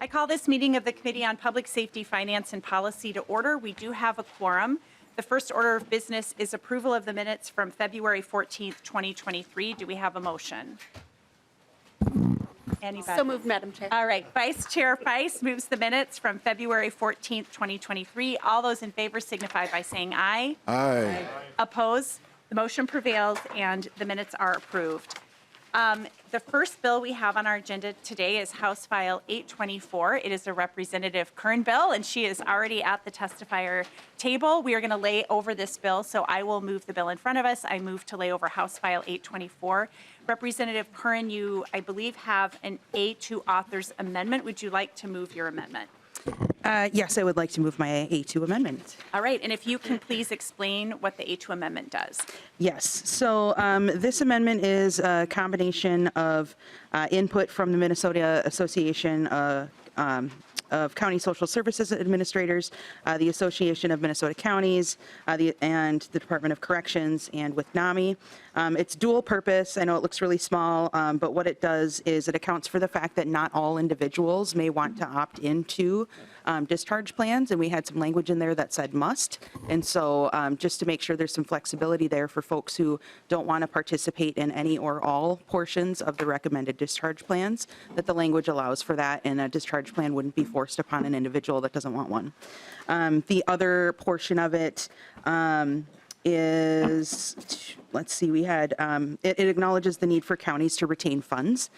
I call this meeting of the Committee on Public Safety, Finance, and Policy to order. We do have a quorum. The first order of business is approval of the minutes from February 14th, 2023. Do we have a motion? Anybody? So moved, Madam Chair. All right. Vice Chair Feist moves the minutes from February 14th, 2023. All those in favor signify by saying aye. Aye. Oppose? The motion prevails and the minutes are approved. The first bill we have on our agenda today is House File 824. It is a Representative Curran bill, and she is already at the testifier table. We are going to lay over this bill, so I will move the bill in front of us. I move to lay over House File 824. Representative Curran, you, I believe, have an A2 author's amendment. Would you like to move your amendment? Yes, I would like to move my A2 amendment. All right, and if you can please explain what the A2 amendment does. Yes, so this amendment is a combination of input from the Minnesota Association of County Social Services Administrators, the Association of Minnesota Counties, and the Department of Corrections, and with NAMI. It's dual purpose. I know it looks really small, but what it does is it accounts for the fact that not all individuals may want to opt into discharge plans, and we had some language in there that said must. And so just to make sure there's some flexibility there for folks who don't want to participate in any or all portions of the recommended discharge plans, that the language allows for that, and a discharge plan wouldn't be forced upon an individual that doesn't want one. The other portion of it is, let's see, we had, it acknowledges the need for counties to retain funds.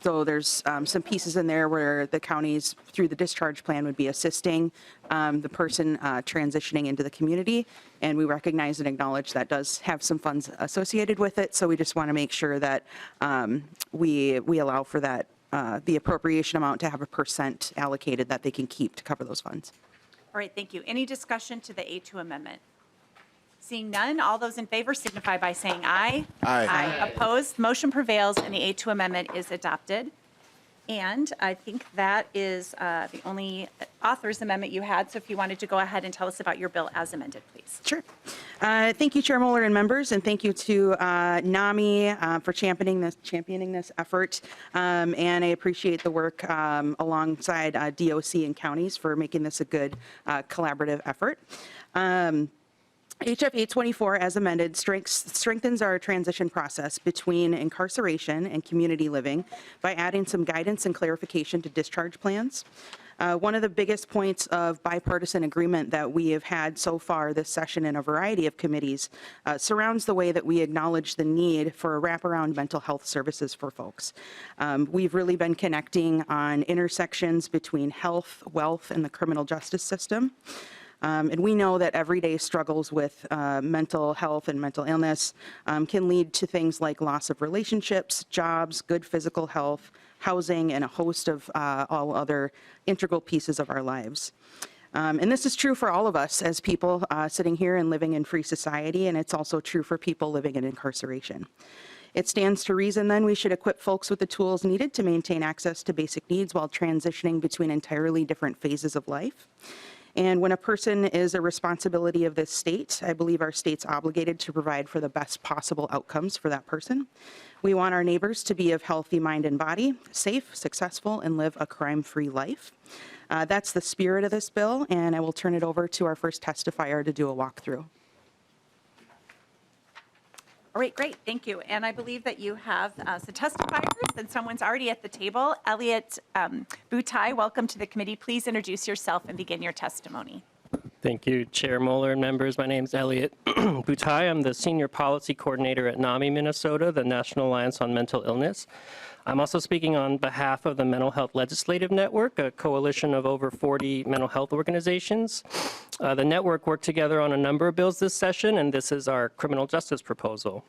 So there's some pieces in there where the counties, through the discharge plan, would be assisting the person transitioning into the community. And we recognize and acknowledge that does have some funds associated with it. So we just want to make sure that we allow for that, the appropriation amount to have a % allocated that they can keep to cover those funds. All right, thank you. Any discussion to the A2 amendment? Seeing none, all those in favor signify by saying aye. Aye. Aye. Opposed? Motion prevails and the A2 amendment is adopted. And I think that is the only author's amendment you had. So if you wanted to go ahead and tell us about your bill as amended, please. Sure. Thank you, Chair Moller and members, and thank you to NAMI for championing this effort. And I appreciate the work alongside DOC and counties for making this a good collaborative effort. HF 824, as amended, strengthens our transition process between incarceration and community living by adding some guidance and clarification to discharge plans. One of the biggest points of bipartisan agreement that we have had so far this session in a variety of committees surrounds the way that we acknowledge the need for wraparound mental health services for folks. We've really been connecting on intersections between health, wealth, and the criminal justice system. And we know that everyday struggles with mental health and mental illness can lead to things like loss of relationships, jobs, good physical health, housing, and a host of all other integral pieces of our lives. And this is true for all of us as people sitting here and living in free society, and it's also true for people living in incarceration. It stands to reason, then, we should equip folks with the tools needed to maintain access to basic needs while transitioning between entirely different phases of life. And when a person is a responsibility of this state, I believe our state's obligated to provide for the best possible outcomes for that person. We want our neighbors to be of healthy mind and body, safe, successful, and live a crime-free life. That's the spirit of this bill, and I will turn it over to our first testifier to do a walkthrough. All right, great, thank you. And I believe that you have some testifiers, and someone's already at the table. Elliot Boutai, welcome to the committee. Please introduce yourself and begin your testimony. Thank you, Chair Moller and members. My name is Elliot Boutai. I'm the Senior Policy Coordinator at NAMI, Minnesota, the National Alliance on Mental Illness. I'm also speaking on behalf of the Mental Health Legislative Network, a coalition of over 40 mental health organizations. The network worked together on a number of bills this session, and this is our criminal justice proposal.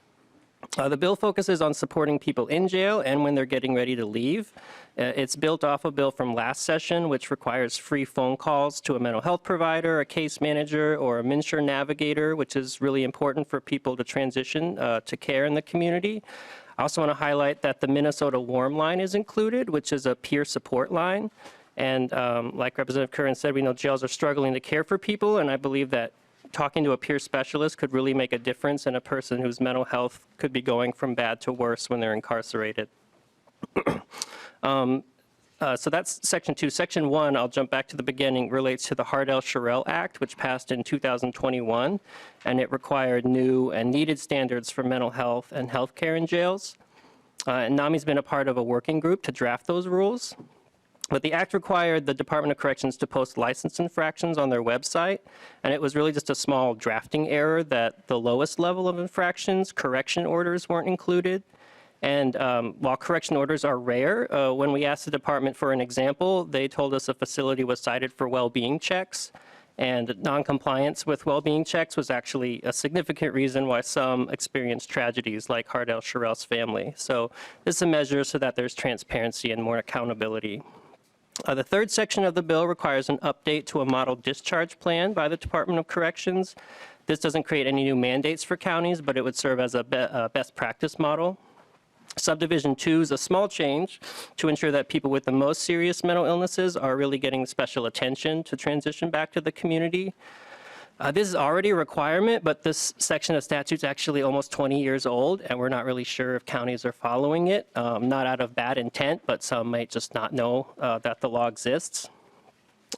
The bill focuses on supporting people in jail and when they're getting ready to leave. It's built off a bill from last session, which requires free phone calls to a mental health provider, a case manager, or a MNsure navigator, which is really important for people to transition to care in the community. I also want to highlight that the Minnesota Warm Line is included, which is a peer support line. And like Representative Curran said, we know jails are struggling to care for people, and I believe that talking to a peer specialist could really make a difference in a person whose mental health could be going from bad to worse when they're incarcerated. So that's Section 2. Section 1, I'll jump back to the beginning, relates to the Hardell-Sherrill Act, which passed in 2021, and it required new and needed standards for mental health and healthcare in jails. And NAMI's been a part of a working group to draft those rules. But the act required the Department of Corrections to post license infractions on their website, and it was really just a small drafting error that the lowest level of infractions, correction orders, weren't included. And while correction orders are rare, when we asked the department for an example, they told us a facility was cited for well-being checks, and noncompliance with well-being checks was actually a significant reason why some experienced tragedies like Hardell-Sherrill's family. So this is a measure so that there's transparency and more accountability. The third section of the bill requires an update to a model discharge plan by the Department of Corrections. This doesn't create any new mandates for counties, but it would serve as a best practice model. Subdivision 2 is a small change to ensure that people with the most serious mental illnesses are really getting special attention to transition back to the community. This is already a requirement, but this section of statute is actually almost 20 years old, and we're not really sure if counties are following it, not out of bad intent, but some might just not know that the law exists.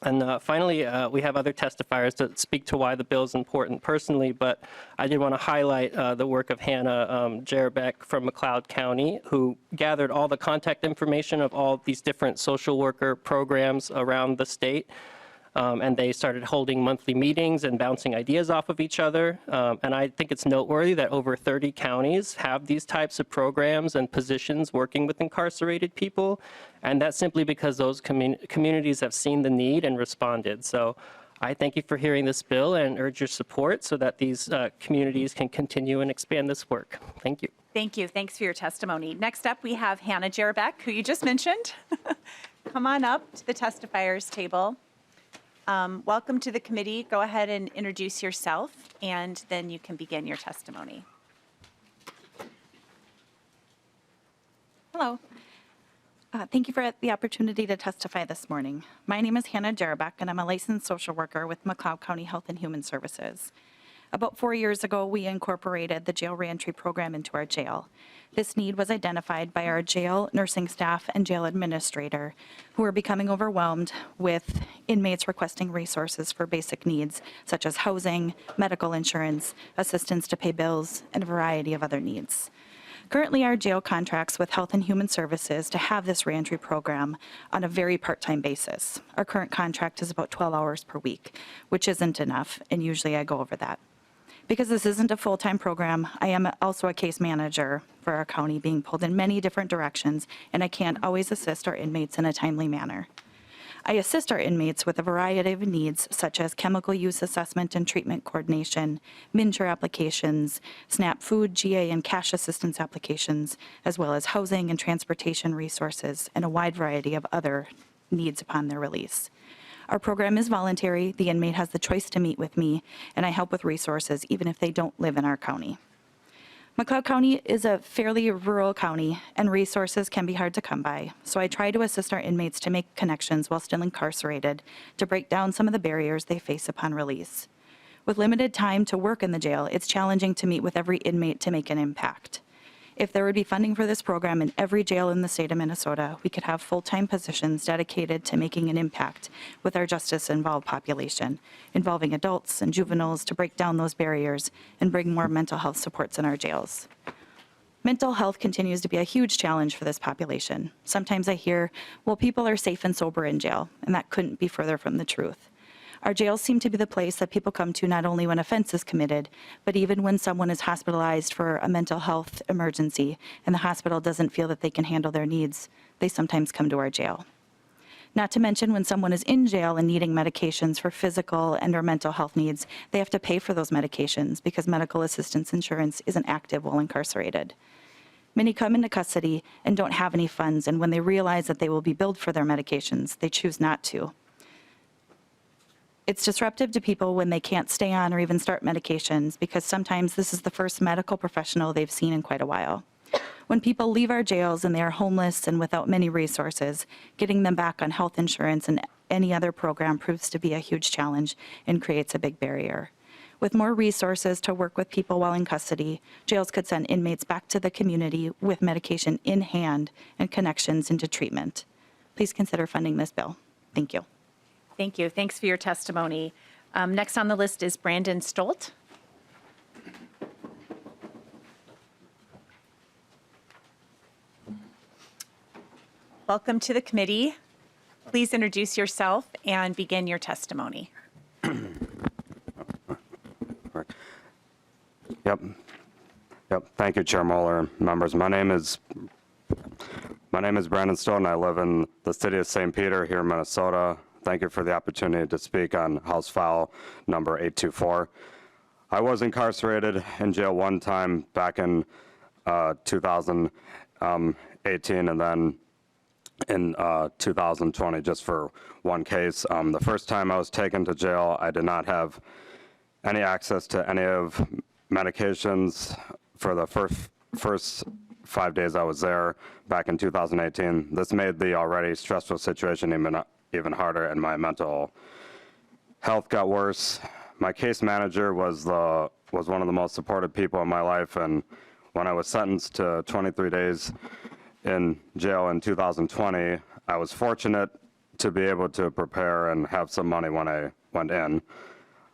And finally, we have other testifiers that speak to why the bill is important personally, but I did want to highlight the work of Hannah Jerebeck from McLeod County, who gathered all the contact information of all these different social worker programs around the state. And they started holding monthly meetings and bouncing ideas off of each other. And I think it's noteworthy that over 30 counties have these types of programs and positions working with incarcerated people. And that's simply because those communities have seen the need and responded. So I thank you for hearing this bill and urge your support so that these communities can continue and expand this work. Thank you. Thank you. Thanks for your testimony. Next up, we have Hannah Jerebeck, who you just mentioned. Come on up to the testifiers table. Welcome to the committee. Go ahead and introduce yourself, and then you can begin your testimony. Hello. Thank you for the opportunity to testify this morning. My name is Hannah Jerebeck, and I'm a licensed social worker with McLeod County Health and Human Services. About 4 years ago, we incorporated the jail reentry program into our jail. This need was identified by our jail nursing staff and jail administrator, who were becoming overwhelmed with inmates requesting resources for basic needs, such as housing, medical insurance, assistance to pay bills, and a variety of other needs. Currently, our jail contracts with Health and Human Services to have this reentry program on a very part-time basis. Our current contract is about 12 hours per week, which isn't enough, and usually I go over that. Because this isn't a full-time program, I am also a case manager for our county, being pulled in many different directions, and I can't always assist our inmates in a timely manner. I assist our inmates with a variety of needs, such as chemical use assessment and treatment coordination, MNSHR applications, SNAP food, GA, and cash assistance applications, as well as housing and transportation resources, and a wide variety of other needs upon their release. Our program is voluntary. The inmate has the choice to meet with me, and I help with resources even if they don't live in our county. McLeod County is a fairly rural county, and resources can be hard to come by, so I try to assist our inmates to make connections while still incarcerated to break down some of the barriers they face upon release. With limited time to work in the jail, it's challenging to meet with every inmate to make an impact. If there would be funding for this program in every jail in the state of Minnesota, we could have full-time positions dedicated to making an impact with our justice-involved population, involving adults and juveniles to break down those barriers and bring more mental health supports in our jails. Mental health continues to be a huge challenge for this population. Sometimes I hear, well, people are safe and sober in jail, and that couldn't be further from the truth. Our jails seem to be the place that people come to not only when offense is committed, but even when someone is hospitalized for a mental health emergency and the hospital doesn't feel that they can handle their needs, they sometimes come to our jail. Not to mention when someone is in jail and needing medications for physical and or mental health needs, they have to pay for those medications because medical assistance insurance isn't active while incarcerated. Many come into custody and don't have any funds, and when they realize that they will be billed for their medications, they choose not to. It's disruptive to people when they can't stay on or even start medications because sometimes this is the first medical professional they've seen in quite a while. When people leave our jails and they are homeless and without many resources, getting them back on health insurance and any other program proves to be a huge challenge and creates a big barrier. With more resources to work with people while in custody, jails could send inmates back to the community with medication in hand and connections into treatment. please consider funding this bill. Thank you. Thank you. Thanks for your testimony. Next on the list is Brandon Stolt. Welcome to the committee. Please introduce yourself and begin your testimony. Yep. Thank you, Chair Moller and members. My name is Brandon Stone. I live in the city of St. Peter here in Minnesota. Thank you for the opportunity to speak on House File number 824. I was incarcerated in jail one time back in 2018 and then in 2020 just for one case. The first time I was taken to jail, I did not have any access to any of medications for the first 5 days I was there back in 2018. This made the already stressful situation even harder, and my mental health got worse. My case manager was one of the most supportive people in my life, and when I was sentenced to 23 days in jail in 2020, I was fortunate to be able to prepare and have some money when I went in.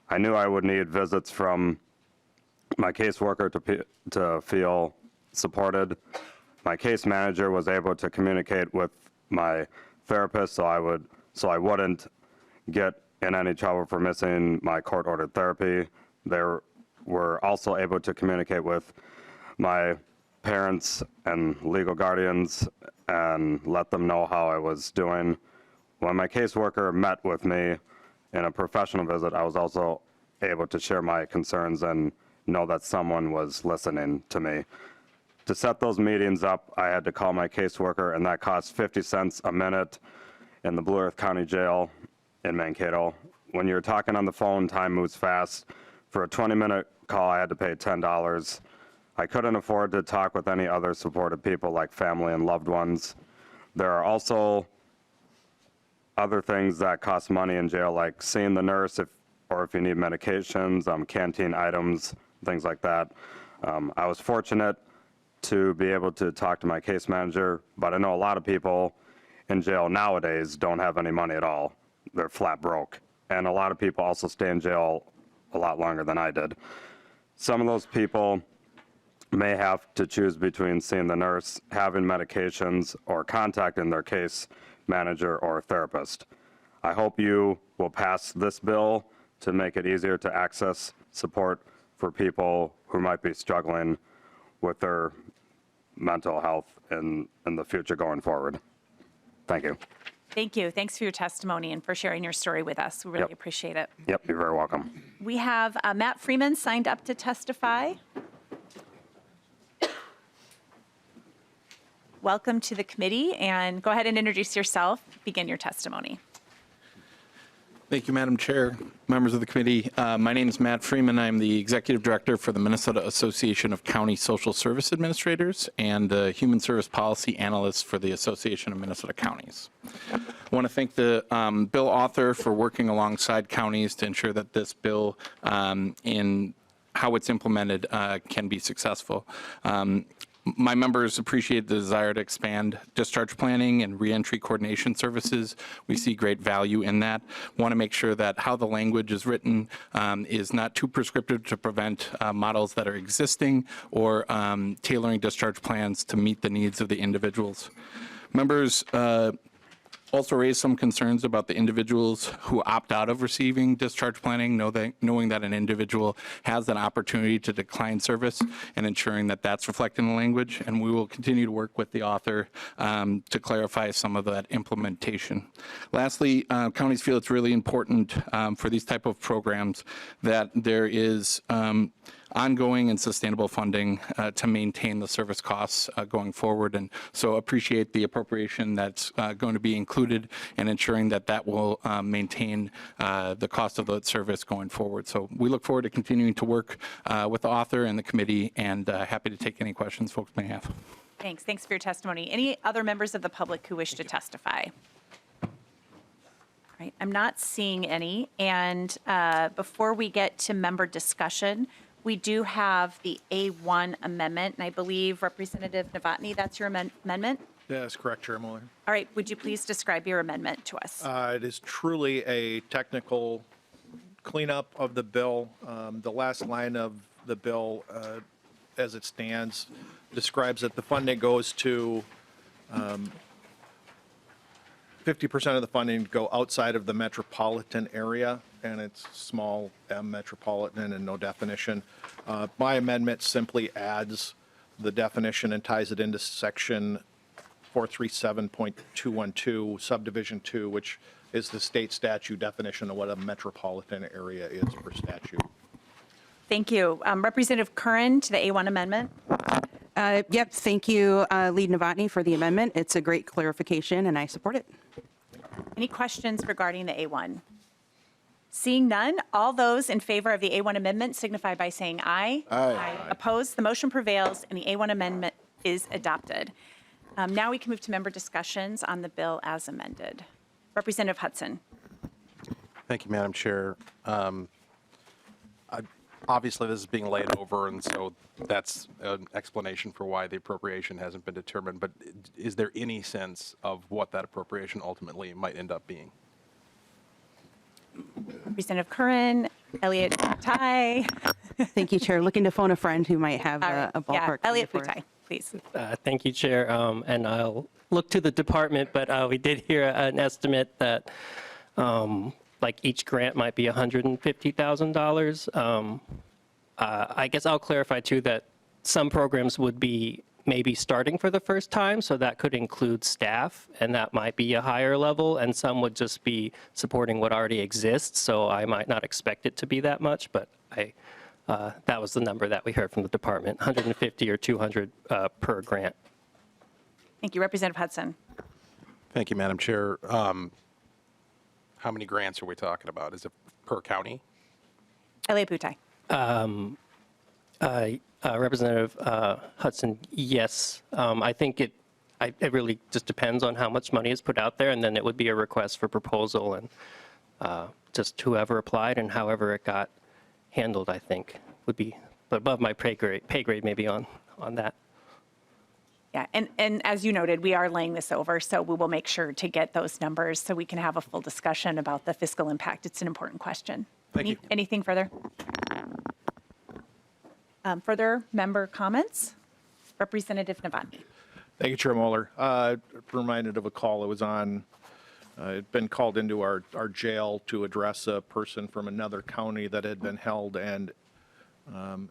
I knew I would need visits from my caseworker to feel supported. My case manager was able to communicate with my therapist so I wouldn't get in any trouble for missing my court-ordered therapy. They were also able to communicate with my parents and legal guardians and let them know how I was doing. When my caseworker met with me in a professional visit, I was also able to share my concerns and know that someone was listening to me. To set those meetings up, I had to call my caseworker, and that cost 50 cents a minute in the Blue Earth County Jail in Mankato. When you're talking on the phone, time moves fast. For a 20-minute call, I had to pay $10. I couldn't afford to talk with any other supportive people like family and loved ones. There are also other things that cost money in jail, like seeing the nurse if you need medications, canteen items, things like that. I was fortunate to be able to talk to my case manager, but I know a lot of people in jail nowadays don't have any money at all. They're flat broke. And a lot of people also stay in jail a lot longer than I did. Some of those people may have to choose between seeing the nurse, having medications, or contacting their case manager or therapist. I hope you will pass this bill to make it easier to access support for people who might be struggling with their mental health in the future going forward. Thank you. Thank you. Thanks for your testimony and for sharing your story with us. We really appreciate it. Yep, you're very welcome. We have Matt Freeman signed up to testify. Welcome to the committee, and go ahead and introduce yourself. Begin your testimony. Thank you, Madam Chair, members of the committee. My name is Matt Freeman. I'm the Executive Director for the Minnesota Association of County Social Service Administrators and the Human Service Policy Analyst for the Association of Minnesota Counties. I want to thank the bill author for working alongside counties to ensure that this bill in how it's implemented can be successful. My members appreciate the desire to expand discharge planning and reentry coordination services. We see great value in that. Want to make sure that how the language is written is not too prescriptive to prevent models that are existing or tailoring discharge plans to meet the needs of the individuals. Members also raised some concerns about the individuals who opt out of receiving discharge planning, knowing that an individual has an opportunity to decline service and ensuring that that's reflected in the language. And we will continue to work with the author to clarify some of that implementation. Lastly, counties feel it's really important for these type of programs that there is ongoing and sustainable funding to maintain the service costs going forward. And so appreciate the appropriation that's going to be included and ensuring that that will maintain the cost of the service going forward. So we look forward to continuing to work with the author and the committee, and happy to take any questions folks may have. Thanks. Thanks for your testimony. Any other members of the public who wish to testify? All right. I'm not seeing any. And before we get to member discussion, we do have the A1 amendment, and I believe Representative Novotny, that's your amendment? That's correct, Chair Moller. All right, would you please describe your amendment to us? It is truly a technical cleanup of the bill. The last line of the bill, as it stands, describes that the funding goes to 50% of the funding go outside of the metropolitan area, and it's small m metropolitan and no definition. My amendment simply adds the definition and ties it into section 437.212 subdivision 2, which is the state statute definition of what a metropolitan area is per statute. Thank you. Representative Curran to the A1 amendment. Yep, thank you, Lead Novotny, for the amendment. It's a great clarification, and I support it. Any questions regarding the A1? Seeing none, all those in favor of the A1 amendment signify by saying aye. Aye. Opposed, the motion prevails, and the A1 amendment is adopted. Now we can move to member discussions on the bill as amended. Representative Hudson. Thank you, Madam Chair. Obviously, this is being laid over, and so that's an explanation for why the appropriation hasn't been determined. But is there any sense of what that appropriation ultimately might end up being? Representative Curran, Elliott Boutai. Thank you, Chair. Looking to phone a friend who might have a ballpark. Yeah, Elliott figure for us. Boutai, please. Thank you, Chair. And I'll look to the department, but we did hear an estimate that like each grant might be $150,000. I guess I'll clarify too that some programs would be maybe starting for the first time, so that could include staff, and that might be a higher level, and some would just be supporting what already exists, so I might not expect it to be that much, but that was the number that we heard from the department, 150 or 200 per grant. Thank you. Representative Hudson. Thank you, Madam Chair. How many grants are we talking about? Is it per county? Elliott Boutai. Representative Hudson, yes. I think it really just depends on how much money is put out there, and then it would be a request for proposal, and just whoever applied and however it got handled, I think, would be above my pay grade maybe on that. Yeah, and as you noted, we are laying this over, so we will make sure to get those numbers so we can have a full discussion about the fiscal impact. It's an important question. Thank you. Anything further? Further member comments? Representative Novotny. Thank you, Chair Moller. Reminded of a call I was on. I'd been called into our jail to address a person from another county that had been held, and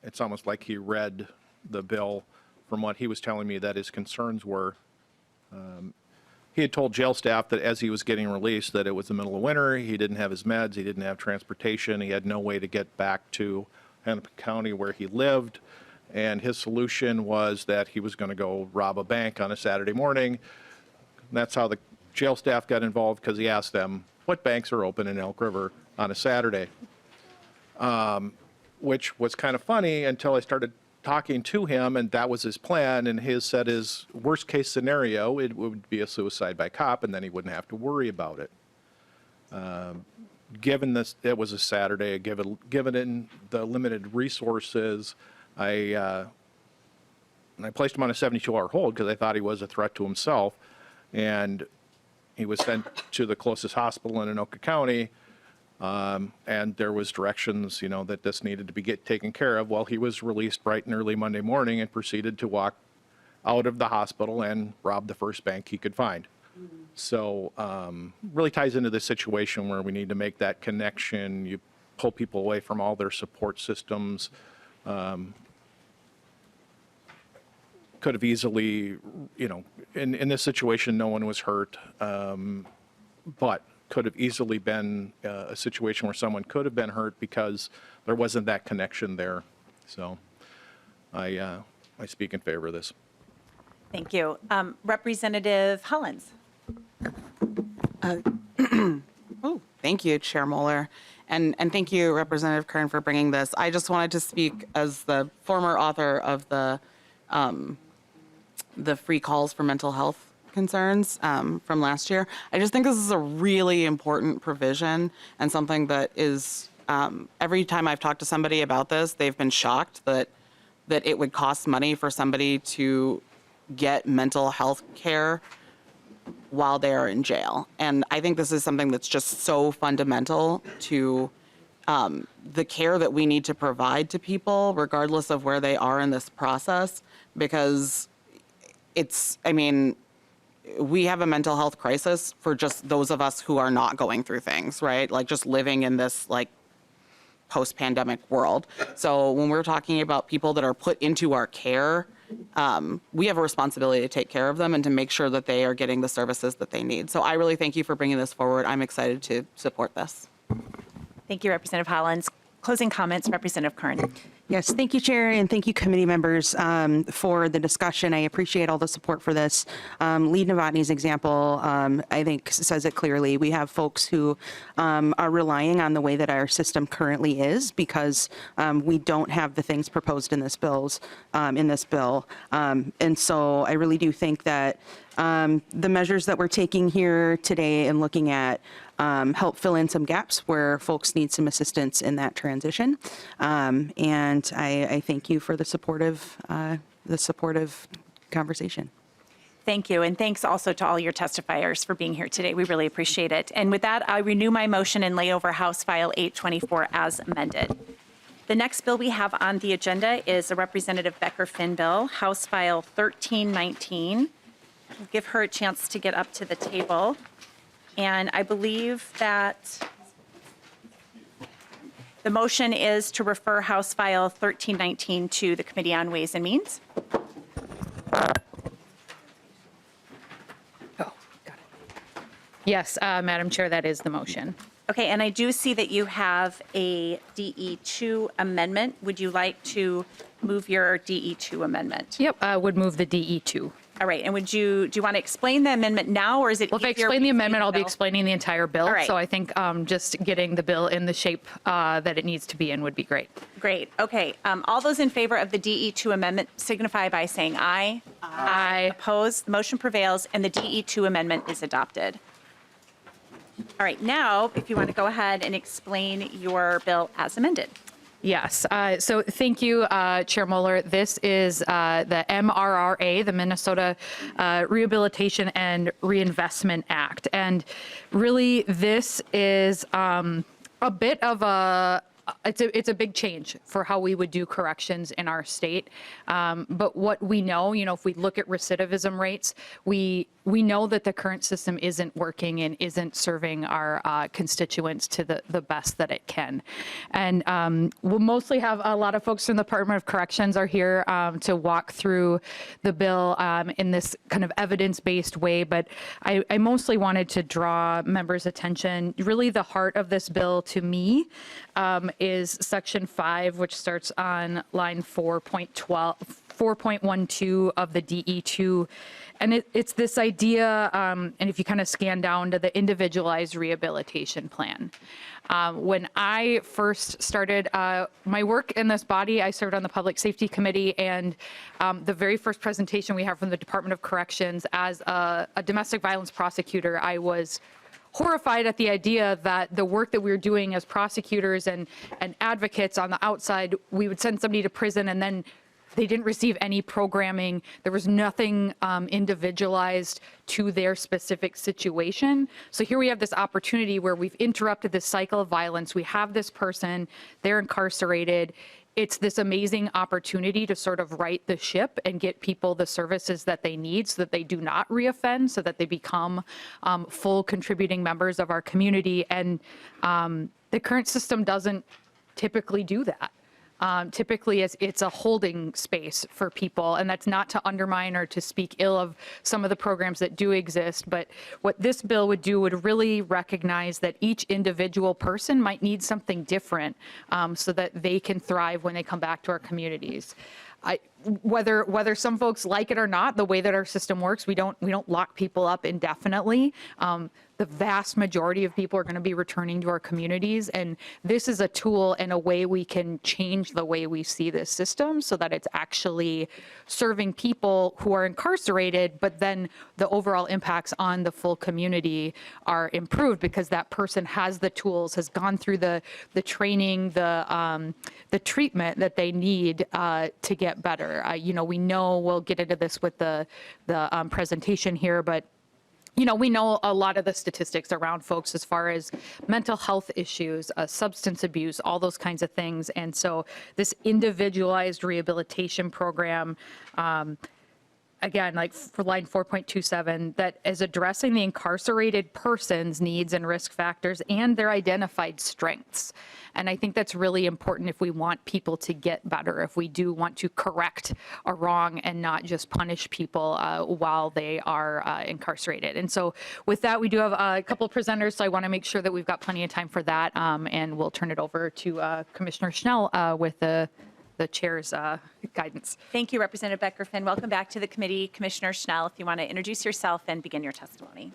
it's almost like he read the bill from what he was telling me that his concerns were. He had told jail staff that as he was getting released that it was the middle of winter, he didn't have his meds, he didn't have transportation, he had no way to get back to Hennepin County where he lived, and his solution was that he was going to go rob a bank on a Saturday morning. And that's how the jail staff got involved, because he asked them what banks are open in Elk River on a Saturday, which was kind of funny until I started talking to him, and that was his plan, and his said his worst case scenario, it would be a suicide by cop, and then he wouldn't have to worry about it. Given this, it was a Saturday, given in the limited resources, I placed him on a 72-hour hold because I thought he was a threat to himself, and he was sent to the closest hospital in Anoka County, and there was directions, that this needed to be taken care of. Well, he was released bright and early Monday morning and proceeded to walk out of the hospital and rob the first bank he could find. So really ties into this situation where we need to make that connection. You pull people away from all their support systems. Could have easily, in this situation, no one was hurt, but could have easily been a situation where someone could have been hurt because there wasn't that connection there. So I speak in favor of this. Thank you. Representative Hollins. Thank you, Chair Moller. And thank you, Representative Curran, for bringing this. I just wanted to speak as the former author of the free calls for mental health concerns from last year. I just think this is a really important provision and something that is, every time I've talked to somebody about this, they've been shocked that it would cost money for somebody to get mental health care while they are in jail. And I think this is something that's just so fundamental to the care that we need to provide to people, regardless of where they are in this process, because we have a mental health crisis for just those of us who are not going through things, right? Like just living in this like post-pandemic world. So when we're talking about people that are put into our care, we have a responsibility to take care of them and to make sure that they are getting the services that they need. So I really thank you for bringing this forward. I'm excited to support this. Thank you, Representative Hollins. Closing comments, Representative Curran. Yes, thank you, Chair, and thank you, committee members, for the discussion. I appreciate all the support for this. Lee Novotny's example, I think, says it clearly. We have folks who are relying on the way that our system currently is because we don't have the things proposed in this bill. And so I really do think that the measures that we're taking here today and looking at help fill in some gaps where folks need some assistance in that transition. And I thank you for the supportive conversation. Thank you, and thanks also to all your testifiers for being here today. We really appreciate it. And with that, I renew my motion and lay over House File 824 as amended. The next bill we have on the agenda is a Representative Becker-Finn bill, House File 1319. I'll give her a chance to get up to the table. And I believe that the motion is to refer House File 1319 to the Committee on Ways and Means. Yes, Madam Chair, that is the motion. Okay, and I do see that you have a DE2 amendment. Would you like to move your DE2 amendment? Yep, I would move the DE2. All right, and do you want to explain the amendment now, or is it Well, if I easier explain the when you amendment, I'll be bill? explaining the entire bill. All right. So I think just getting the bill in the shape that it needs to be in would be great. Great, okay. All those in favor of the DE2 amendment signify by saying aye. Aye. Opposed, the motion prevails, and the DE2 amendment is adopted. All right, now, if you want to go ahead and explain your bill as amended. Yes. So thank you, Chair Moller. This is the MRRA, the Minnesota Rehabilitation and Reinvestment Act. And really, this is a bit of it's a big change for how we would do corrections in our state. But what we know, if we look at recidivism rates, we know that the current system isn't working and isn't serving our constituents to the best that it can. And we'll mostly have a lot of folks from the Department of Corrections are here to walk through the bill in this kind of evidence-based way. But I mostly wanted to draw members' attention. Really, the heart of this bill to me is Section 5, which starts on line 4.12 of the DE2. And it's this idea, and if you kind of scan down to the individualized rehabilitation plan. When I first started my work in this body, I served on the Public Safety Committee, and the very first presentation we have from the Department of Corrections as a domestic violence prosecutor, I was horrified at the idea that the work that we were doing as prosecutors and advocates on the outside, we would send somebody to prison and then they didn't receive any programming. There was nothing individualized to their specific situation. So here we have this opportunity where we've interrupted this cycle of violence. We have this person, they're incarcerated. It's this amazing opportunity to sort of right the ship and get people the services that they need so that they do not reoffend, so that they become full contributing members of our community. And the current system doesn't typically do that. Typically, it's a holding space for people, and that's not to undermine or to speak ill of some of the programs that do exist, but what this bill would do would really recognize that each individual person might need something different so that they can thrive when they come back to our communities. Whether some folks like it or not, the way that our system works, we don't lock people up indefinitely. the vast majority of people are going to be returning to our communities. And this is a tool and a way we can change the way we see this system so that it's actually serving people who are incarcerated, but then the overall impacts on the full community are improved because that person has the tools, has gone through the training, the treatment that they need to get better. We know we'll get into this with the presentation here, but we know a lot of the statistics around folks as far as mental health issues, substance abuse, all those kinds of things. And so this individualized rehabilitation program, again, like for line 4.27, that is addressing the incarcerated person's needs and risk factors and their identified strengths. And I think that's really important if we want people to get better, if we do want to correct a wrong and not just punish people while they are incarcerated. And so with that, we do have a couple of presenters, so I want to make sure that we've got plenty of time for that. And we'll turn it over to Commissioner Schnell with the chair's guidance. Thank you, Representative Becker-Finn. Welcome back to the committee. Commissioner Schnell, if you want to introduce yourself and begin your testimony.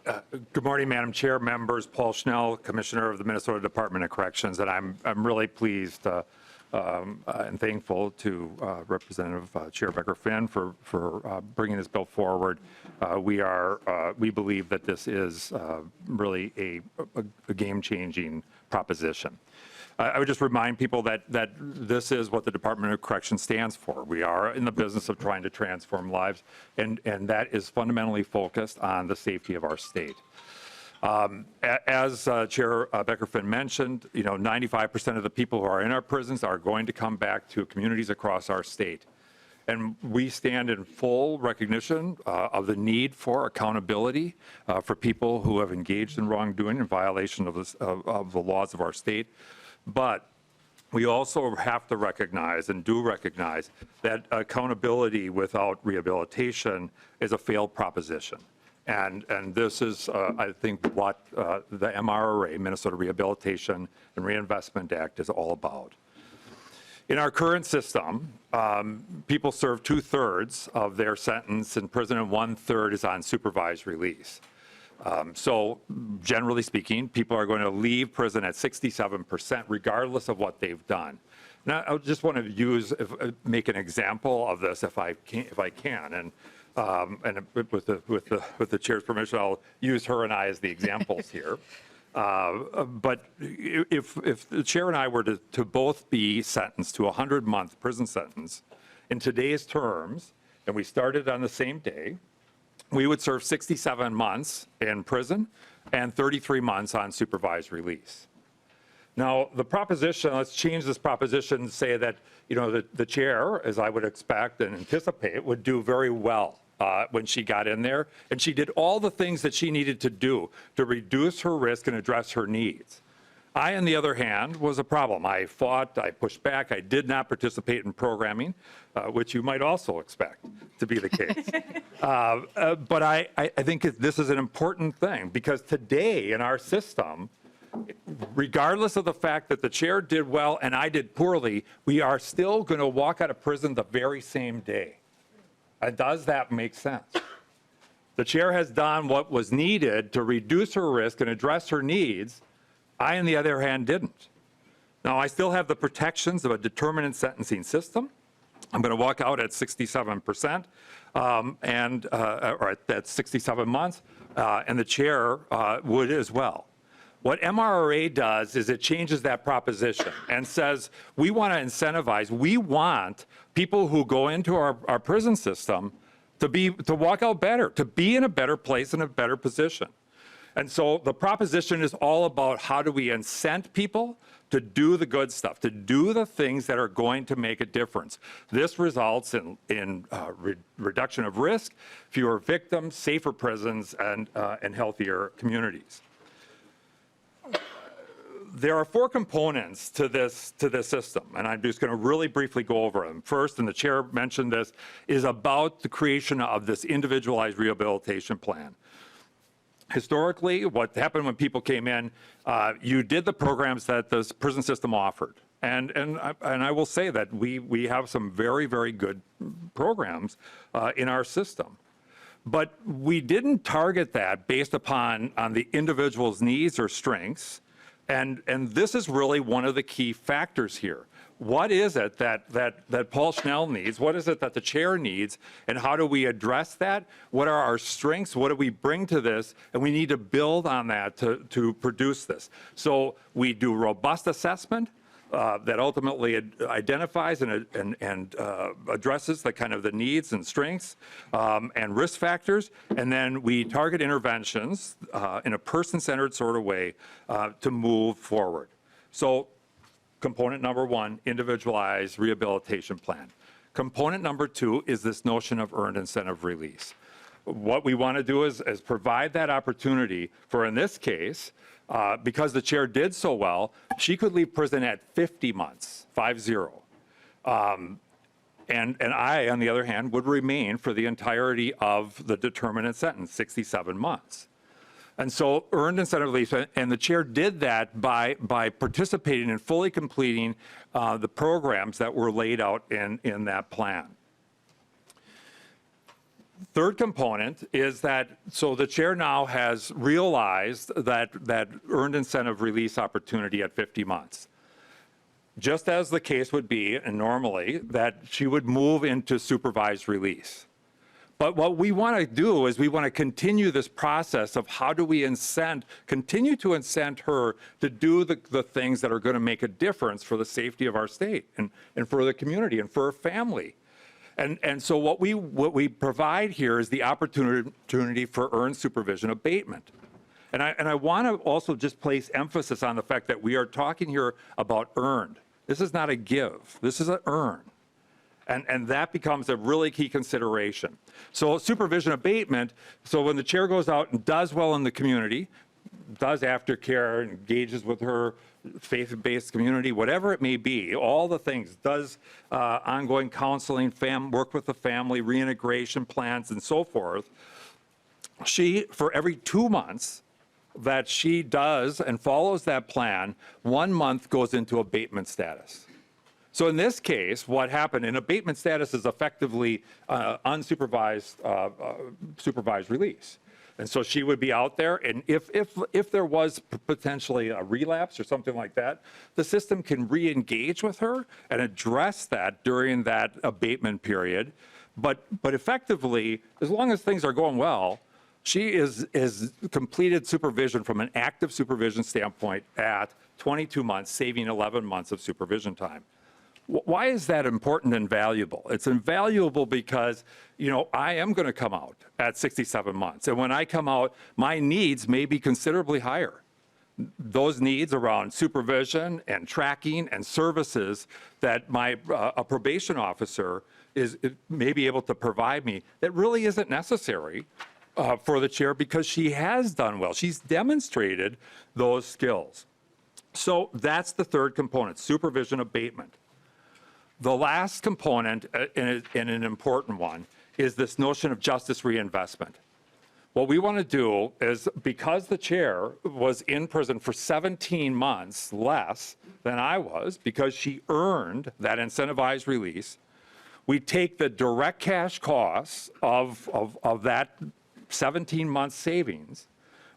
Good morning, Madam Chair, members. Paul Schnell, Commissioner of the Minnesota Department of Corrections, and I'm really pleased and thankful to Representative Chair Becker-Finn for bringing this bill forward. We believe that this is really a game-changing proposition. I would just remind people that this is what the Department of Corrections stands for. We are in the business of trying to transform lives, and that is fundamentally focused on the safety of our state. As Chair Becker-Finn mentioned, 95% of the people who are in our prisons are going to come back to communities across our state. And we stand in full recognition of the need for accountability for people who have engaged in wrongdoing in violation of the laws of our state. But we also have to recognize and do recognize that accountability without rehabilitation is a failed proposition. And this is, I think, what the MRRA, Minnesota Rehabilitation and Reinvestment Act, is all about. In our current system, people serve 2/3 of their sentence in prison and 1/3 is on supervised release. So generally speaking, people are going to leave prison at 67% regardless of what they've done. Now, I just want to make an example of this if I can. And with the chair's permission, I'll use her and I as the examples here. But if the chair and I were to both be sentenced to a 100-month prison sentence in today's terms, and we started on the same day, we would serve 67 months in prison and 33 months on supervised release. Now, the proposition, let's change this proposition and say that, the chair, as I would expect and anticipate, would do very well when she got in there. And she did all the things that she needed to do to reduce her risk and address her needs. I, on the other hand, was a problem. I fought, I pushed back, I did not participate in programming, which you might also expect to be the case. But I think this is an important thing because today in our system, regardless of the fact that the chair did well and I did poorly, we are still going to walk out of prison the very same day. Does that make sense? The chair has done what was needed to reduce her risk and address her needs. I, on the other hand, didn't. Now, I still have the protections of a determinant sentencing system. I'm going to walk out at 67%, or at 67 months, and the chair would as well. What MRRA does is it changes that proposition and says we want to incentivize, we want people who go into our prison system to walk out better, to be in a better place, in a better position. And so the proposition is all about how do we incent people to do the good stuff, to do the things that are going to make a difference. This results in reduction of risk, fewer victims, safer prisons, and healthier communities. There are 4 components to this system, and I'm just going to really briefly go over them. First, and the chair mentioned this, is about the creation of this individualized rehabilitation plan. Historically, what happened when people came in, you did the programs that the prison system offered. And I will say that we have some very, very good programs in our system. But we didn't target that based upon the individual's needs or strengths. And this is really one of the key factors here. What is it that Paul Schnell needs? What is it that the chair needs? And how do we address that? What are our strengths? What do we bring to this? And we need to build on that to produce this. So we do robust assessment that ultimately identifies and addresses the kind of the needs and strengths and risk factors. And then we target interventions in a person-centered sort of way to move forward. So component number one, individualized rehabilitation plan. Component number two is this notion of earned incentive release. What we want to do is provide that opportunity for, in this case, because the chair did so well, she could leave prison at 50 months, 5-0. And I, on the other hand, would remain for the entirety of the determinate sentence, 67 months. And so earned incentive release, and the chair did that by participating and fully completing the programs that were laid out in that plan. Third component is that, so the chair now has realized that earned incentive release opportunity at 50 months. Just as the case would be, and normally, that she would move into supervised release. But what we want to do is we want to continue this process of how do we continue to incent her to do the things that are going to make a difference for the safety of our state and for the community and for her family. And so what we provide here is the opportunity for earned supervision abatement. And I want to also just place emphasis on the fact that we are talking here about earned. This is not a give. This is an earn. And that becomes a really key consideration. So supervision abatement, so when the chair goes out and does well in the community, does aftercare, engages with her faith-based community, whatever it may be, all the things, does ongoing counseling, work with the family, reintegration plans, and so forth, she, for every 2 months that she does and follows that plan, 1 month goes into abatement status. So in this case, what happened in abatement status is effectively unsupervised supervised release. And so she would be out there, and if there was potentially a relapse or something like that, the system can re-engage with her and address that during that abatement period. But effectively, as long as things are going well, she is completed supervision from an active supervision standpoint at 22 months, saving 11 months of supervision time. Why is that important and valuable? It's invaluable because, you know, I am going to come out at 67 months. And when I come out, my needs may be considerably higher. Those needs around supervision and tracking and services that a probation officer may be able to provide me, that really isn't necessary for the chair because she has done well. She's demonstrated those skills. So that's the third component, supervision abatement. The last component, and an important one, is this notion of justice reinvestment. What we want to do is, because the chair was in prison for 17 months less than I was, because she earned that incentivized release, we take the direct cash costs of that 17-month savings,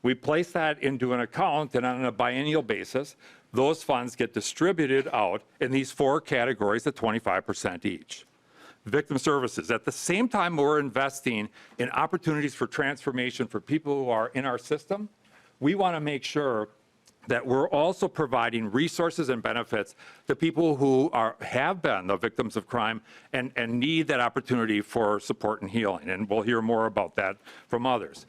we place that into an account, and on a biennial basis, those funds get distributed out in these 4 categories at 25% each. Victim services. At the same time we're investing in opportunities for transformation for people who are in our system, we want to make sure that we're also providing resources and benefits to people who have been the victims of crime and need that opportunity for support and healing. And we'll hear more about that from others.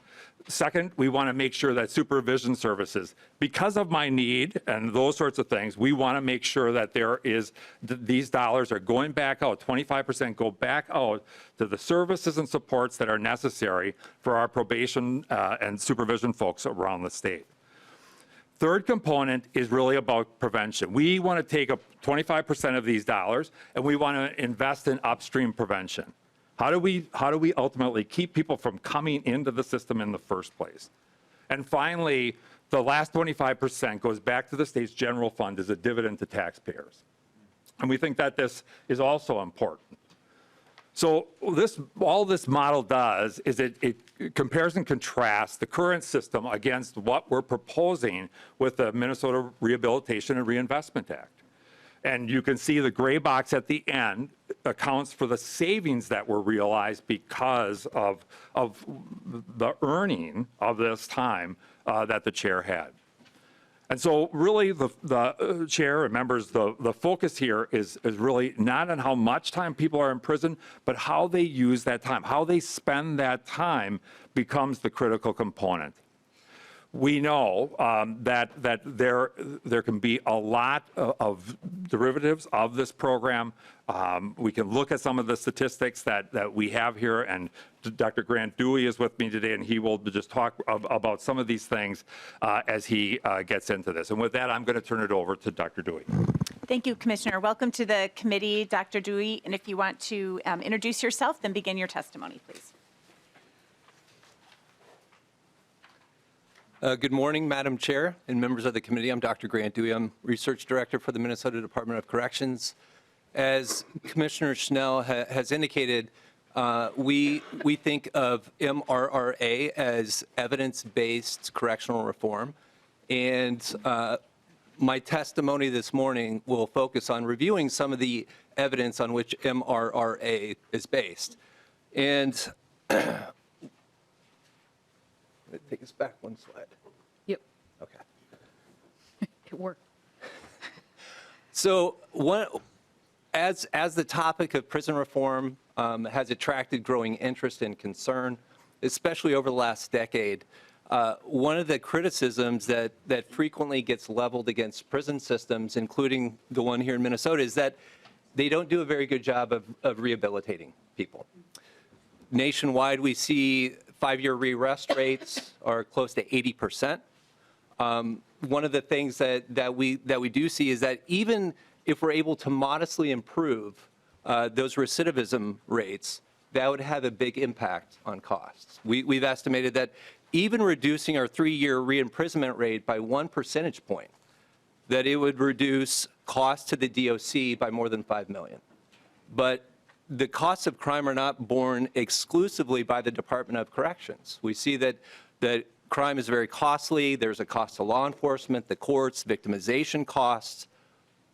Second, we want to make sure that supervision services, because of my need and those sorts of things, we want to make sure that these dollars are going back out, 25% go back out to the services and supports that are necessary for our probation and supervision folks around the state. Third component is really about prevention. We want to take 25% of these dollars and we want to invest in upstream prevention. How do we ultimately keep people from coming into the system in the first place? And finally, the last 25% goes back to the state's general fund as a dividend to taxpayers. And we think that this is also important. So all this model does is it compares and contrasts the current system against what we're proposing with the Minnesota Rehabilitation and Reinvestment Act. And you can see the gray box at the end accounts for the savings that were realized because of the earning of this time that the chair had. And so really the chair and members, the focus here is really not on how much time people are in prison, but how they use that time. How they spend that time becomes the critical component. We know that there can be a lot of derivatives of this program. We can look at some of the statistics that we have here, and Dr. Grant Dewey is with me today, and he will just talk about some of these things as he gets into this. And with that, I'm going to turn it over to Dr. Dewey. Thank you, Commissioner. Welcome to the committee, Dr. Dewey. And if you want to introduce yourself, then begin your testimony, please. Good morning, Madam Chair and members of the committee. I'm Dr. Grant Dewey. I'm Research Director for the Minnesota Department of Corrections. As Commissioner Schnell has indicated, we think of MRRA as evidence-based correctional reform. And my testimony this morning will focus on reviewing some of the evidence on which MRRA is based. And take us back one slide. Yep. Okay. It worked. So as the topic of prison reform has attracted growing interest and concern, especially over the last decade, one of the criticisms that frequently gets leveled against prison systems, including the one here in Minnesota, is that they don't do a very good job of rehabilitating people. Nationwide, we see 5-year re-arrest rates are close to 80%. One of the things that we do see is that even if we're able to modestly improve those recidivism rates, that would have a big impact on costs. We've estimated that even reducing our 3-year re-imprisonment rate by 1 percentage point, that it would reduce costs to the DOC by more than $5 million. But the costs of crime are not borne exclusively by the Department of Corrections. We see that crime is very costly. There's a cost to law enforcement, the courts, victimization costs,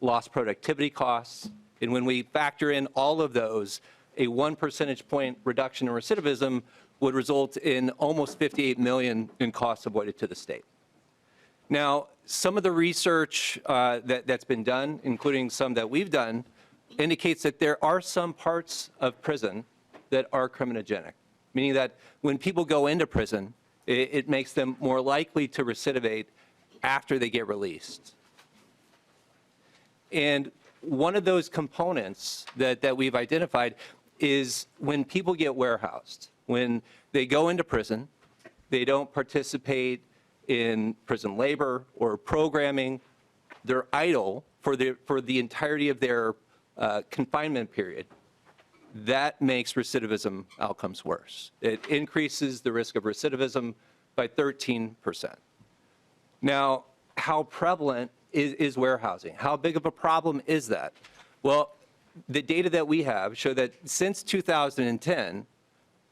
lost productivity costs. And when we factor in all of those, a 1 percentage point reduction in recidivism would result in almost $58 million in costs avoided to the state. Now, some of the research that's been done, including some that we've done, indicates that there are some parts of prison that are criminogenic, meaning that when people go into prison, it makes them more likely to recidivate after they get released. And one of those components that we've identified is when people get warehoused. When they go into prison, they don't participate in prison labor or programming. They're idle for the entirety of their confinement period. That makes recidivism outcomes worse. It increases the risk of recidivism by 13%. Now, how prevalent is warehousing? How big of a problem is that? Well, the data that we have show that since 2010,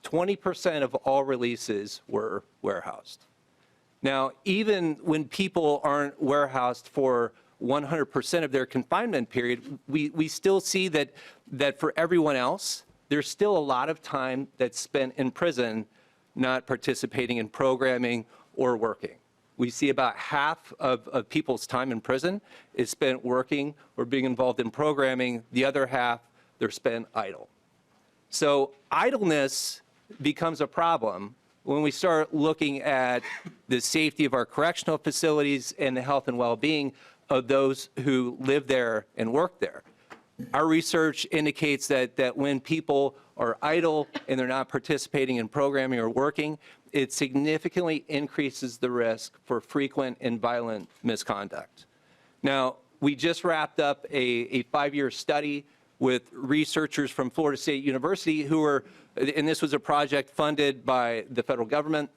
20% of all releases were warehoused. Now, even when people aren't warehoused for 100% of their confinement period, we still see that for everyone else, there's still a lot of time that's spent in prison not participating in programming or working. We see about half of people's time in prison is spent working or being involved in programming. The other half, they're spent idle. So idleness becomes a problem when we start looking at the safety of our correctional facilities and the health and well-being of those who live there and work there. Our research indicates that when people are idle and they're not participating in programming or working, it significantly increases the risk for frequent and violent misconduct. Now, we just wrapped up a 5-year study with researchers from Florida State University who were, and this was a project funded by the federal government,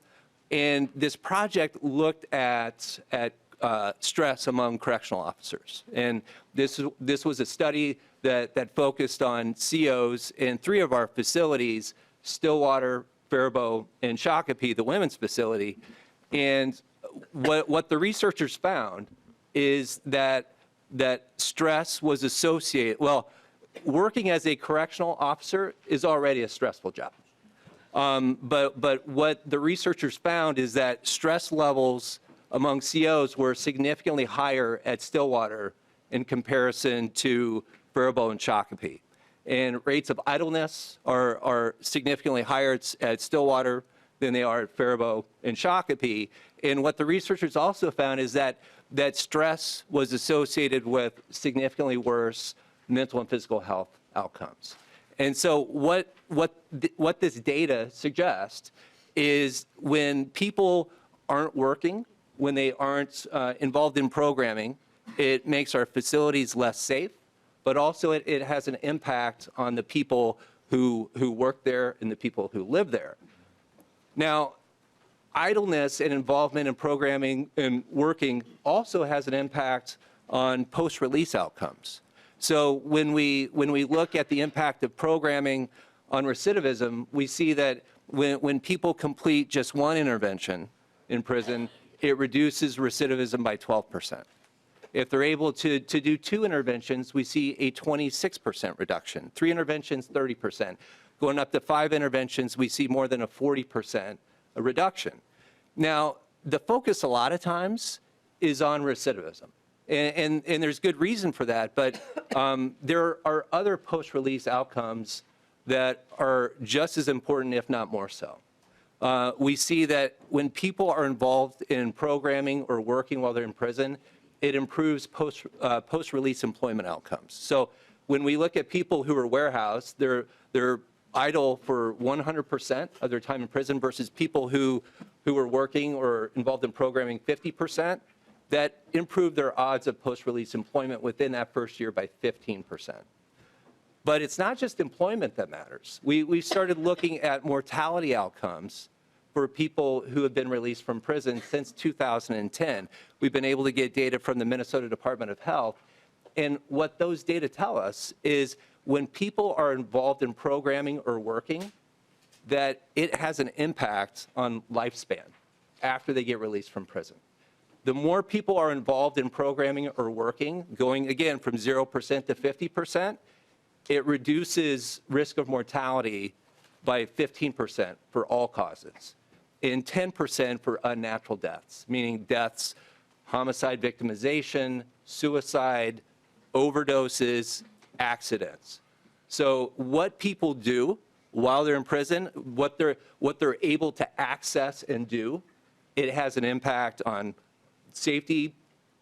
and this project looked at stress among correctional officers. And this was a study that focused on COs in 3 of our facilities, Stillwater, Faribault, and Shakopee, the women's facility. And what the researchers found is that stress was associated, well, working as a correctional officer is already a stressful job. But what the researchers found is that stress levels among COs were significantly higher at Stillwater in comparison to Faribault and Shakopee. And rates of idleness are significantly higher at Stillwater than they are at Faribault and Shakopee. And what the researchers also found is that stress was associated with significantly worse mental and physical health outcomes. And so what this data suggests is when people aren't working, when they aren't involved in programming, it makes our facilities less safe, but also it has an impact on the people who work there and the people who live there. Now, idleness and involvement in programming and working also has an impact on post-release outcomes. So when we look at the impact of programming on recidivism, we see that when people complete just one intervention in prison, it reduces recidivism by 12%. If they're able to do 2 interventions, we see a 26% reduction. 3 interventions, 30%. Going up to 5 interventions, we see more than a 40% reduction. Now, the focus a lot of times is on recidivism. And there's good reason for that, but there are other post-release outcomes that are just as important, if not more so. We see that when people are involved in programming or working while they're in prison, it improves post-release employment outcomes. So when we look at people who are warehoused, they're idle for 100% of their time in prison versus people who are working or involved in programming 50%. That improved their odds of post-release employment within that first year by 15%. But it's not just employment that matters. We started looking at mortality outcomes for people who have been released from prison since 2010. We've been able to get data from the Minnesota Department of Health. And what those data tell us is when people are involved in programming or working, that it has an impact on lifespan after they get released from prison. The more people are involved in programming or working, going again from 0% to 50%, it reduces risk of mortality by 15% for all causes, and 10% for unnatural deaths, meaning deaths, homicide victimization, suicide, overdoses, accidents. So what people do while they're in prison, what they're able to access and do, it has an impact on safety,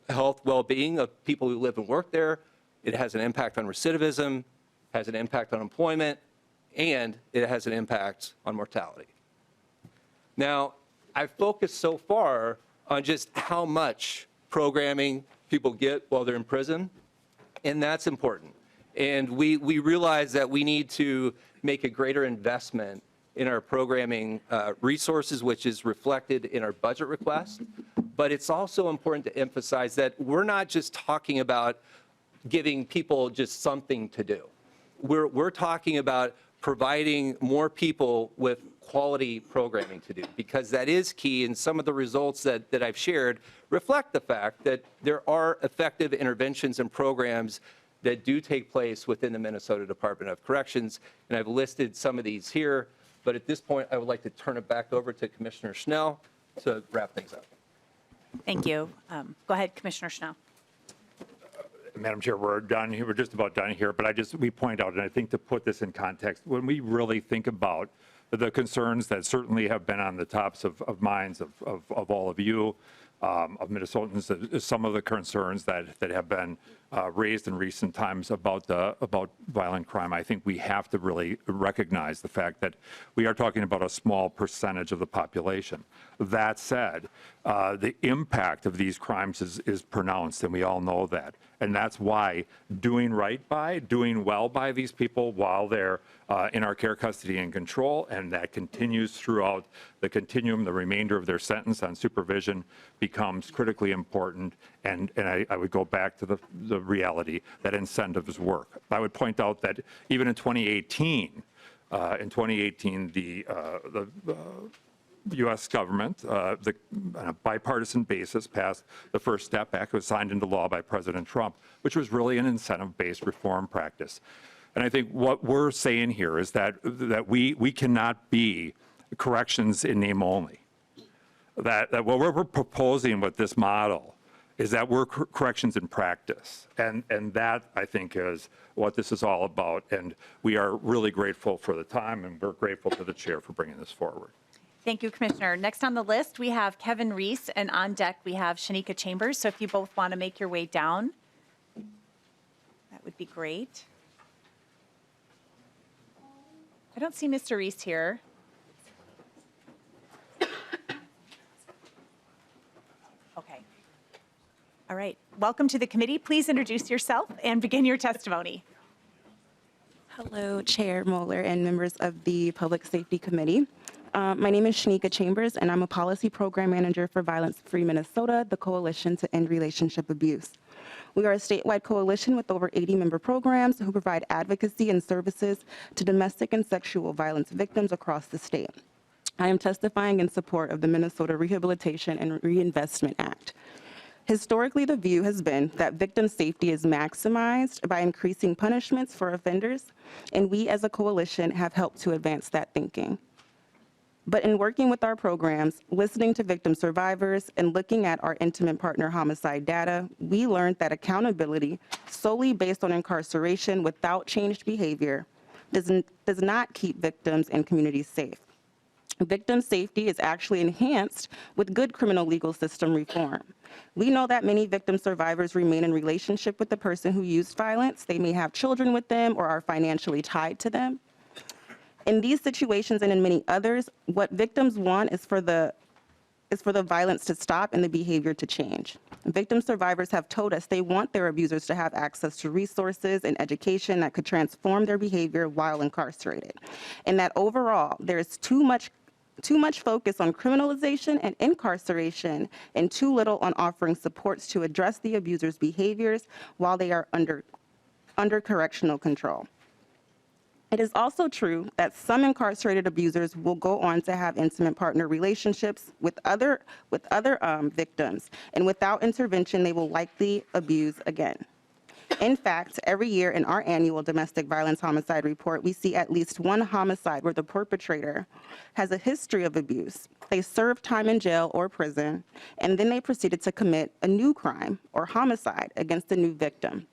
health, well-being of people who live and work there. It has an impact on recidivism, has an impact on employment, and it has an impact on mortality. Now, I've focused so far on just how much programming people get while they're in prison, and that's important. And we realize that we need to make a greater investment in our programming resources, which is reflected in our budget request. But it's also important to emphasize that we're not just talking about giving people just something to do. We're talking about providing more people with quality programming to do, because that is key, and some of the results that I've shared reflect the fact that there are effective interventions and programs that do take place within the Minnesota Department of Corrections, and I've listed some of these here, but at this point I would like to turn it back over to Commissioner Schnell to wrap things up. Thank you. Go ahead, Commissioner Schnell. Madam Chair, we're done here. We're just about done here, but we point out, and I think to put this in context, when we really think about the concerns that certainly have been on the tops of minds of all of you, of Minnesotans, some of the concerns that have been raised in recent times about violent crime, I think we have to really recognize the fact that we are talking about a small percentage of the population. That said, the impact of these crimes is pronounced, and we all know that. And that's why doing well by these people while they're in our care, custody, and control, and that continues throughout the continuum, the remainder of their sentence on supervision becomes critically important. And I would go back to the reality that incentives work. I would point out that even in 2018, the U.S. government, on a bipartisan basis, passed the First Step Act. It was signed into law by President Trump, which was really an incentive-based reform practice. And I think what we're saying here is that we cannot be corrections in name only. That what we're proposing with this model is that we're corrections in practice. And that, I think, is what this is all about. And we are really grateful for the time, and we're grateful to the chair for bringing this forward. Thank you, Commissioner. Next on the list, we have Kevin Reese, and on deck, we have Shanika Chambers. So if you both want to make your way down, that would be great. I don't see Mr. Reese here. Okay. All right. Welcome to the committee. Please introduce yourself and begin your testimony. Hello, Chair Moller and members of the Public Safety Committee. My name is Shanika Chambers, and I'm a Policy Program Manager for Violence Free Minnesota, the Coalition to End Relationship Abuse. We are a statewide coalition with over 80 member programs who provide advocacy and services to domestic and sexual violence victims across the state. I am testifying in support of the Minnesota Rehabilitation and Reinvestment Act. Historically, the view has been that victim safety is maximized by increasing punishments for offenders, and we as a coalition have helped to advance that thinking. But in working with our programs, listening to victim survivors, and looking at our intimate partner homicide data, we learned that accountability solely based on incarceration without changed behavior does not keep victims and communities safe. Victim safety is actually enhanced with good criminal legal system reform. We know that many victim survivors remain in relationship with the person who used violence. They may have children with them or are financially tied to them. In these situations and in many others, what victims want is for the violence to stop and the behavior to change. Victim survivors have told us they want their abusers to have access to resources and education that could transform their behavior while incarcerated. And that overall, there is too much focus on criminalization and incarceration and too little on offering supports to address the abuser's behaviors while they are under correctional control. It is also true that some incarcerated abusers will go on to have intimate partner relationships with other victims, and without intervention, they will likely abuse again. In fact, every year in our annual domestic violence homicide report, we see at least one homicide where the perpetrator has a history of abuse. They served time in jail or prison, and then they proceeded to commit a new crime or homicide against a new victim.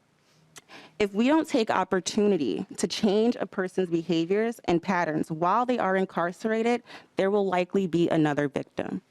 If we don't take opportunity to change a person's behaviors and patterns while they are incarcerated, there will likely be another victim.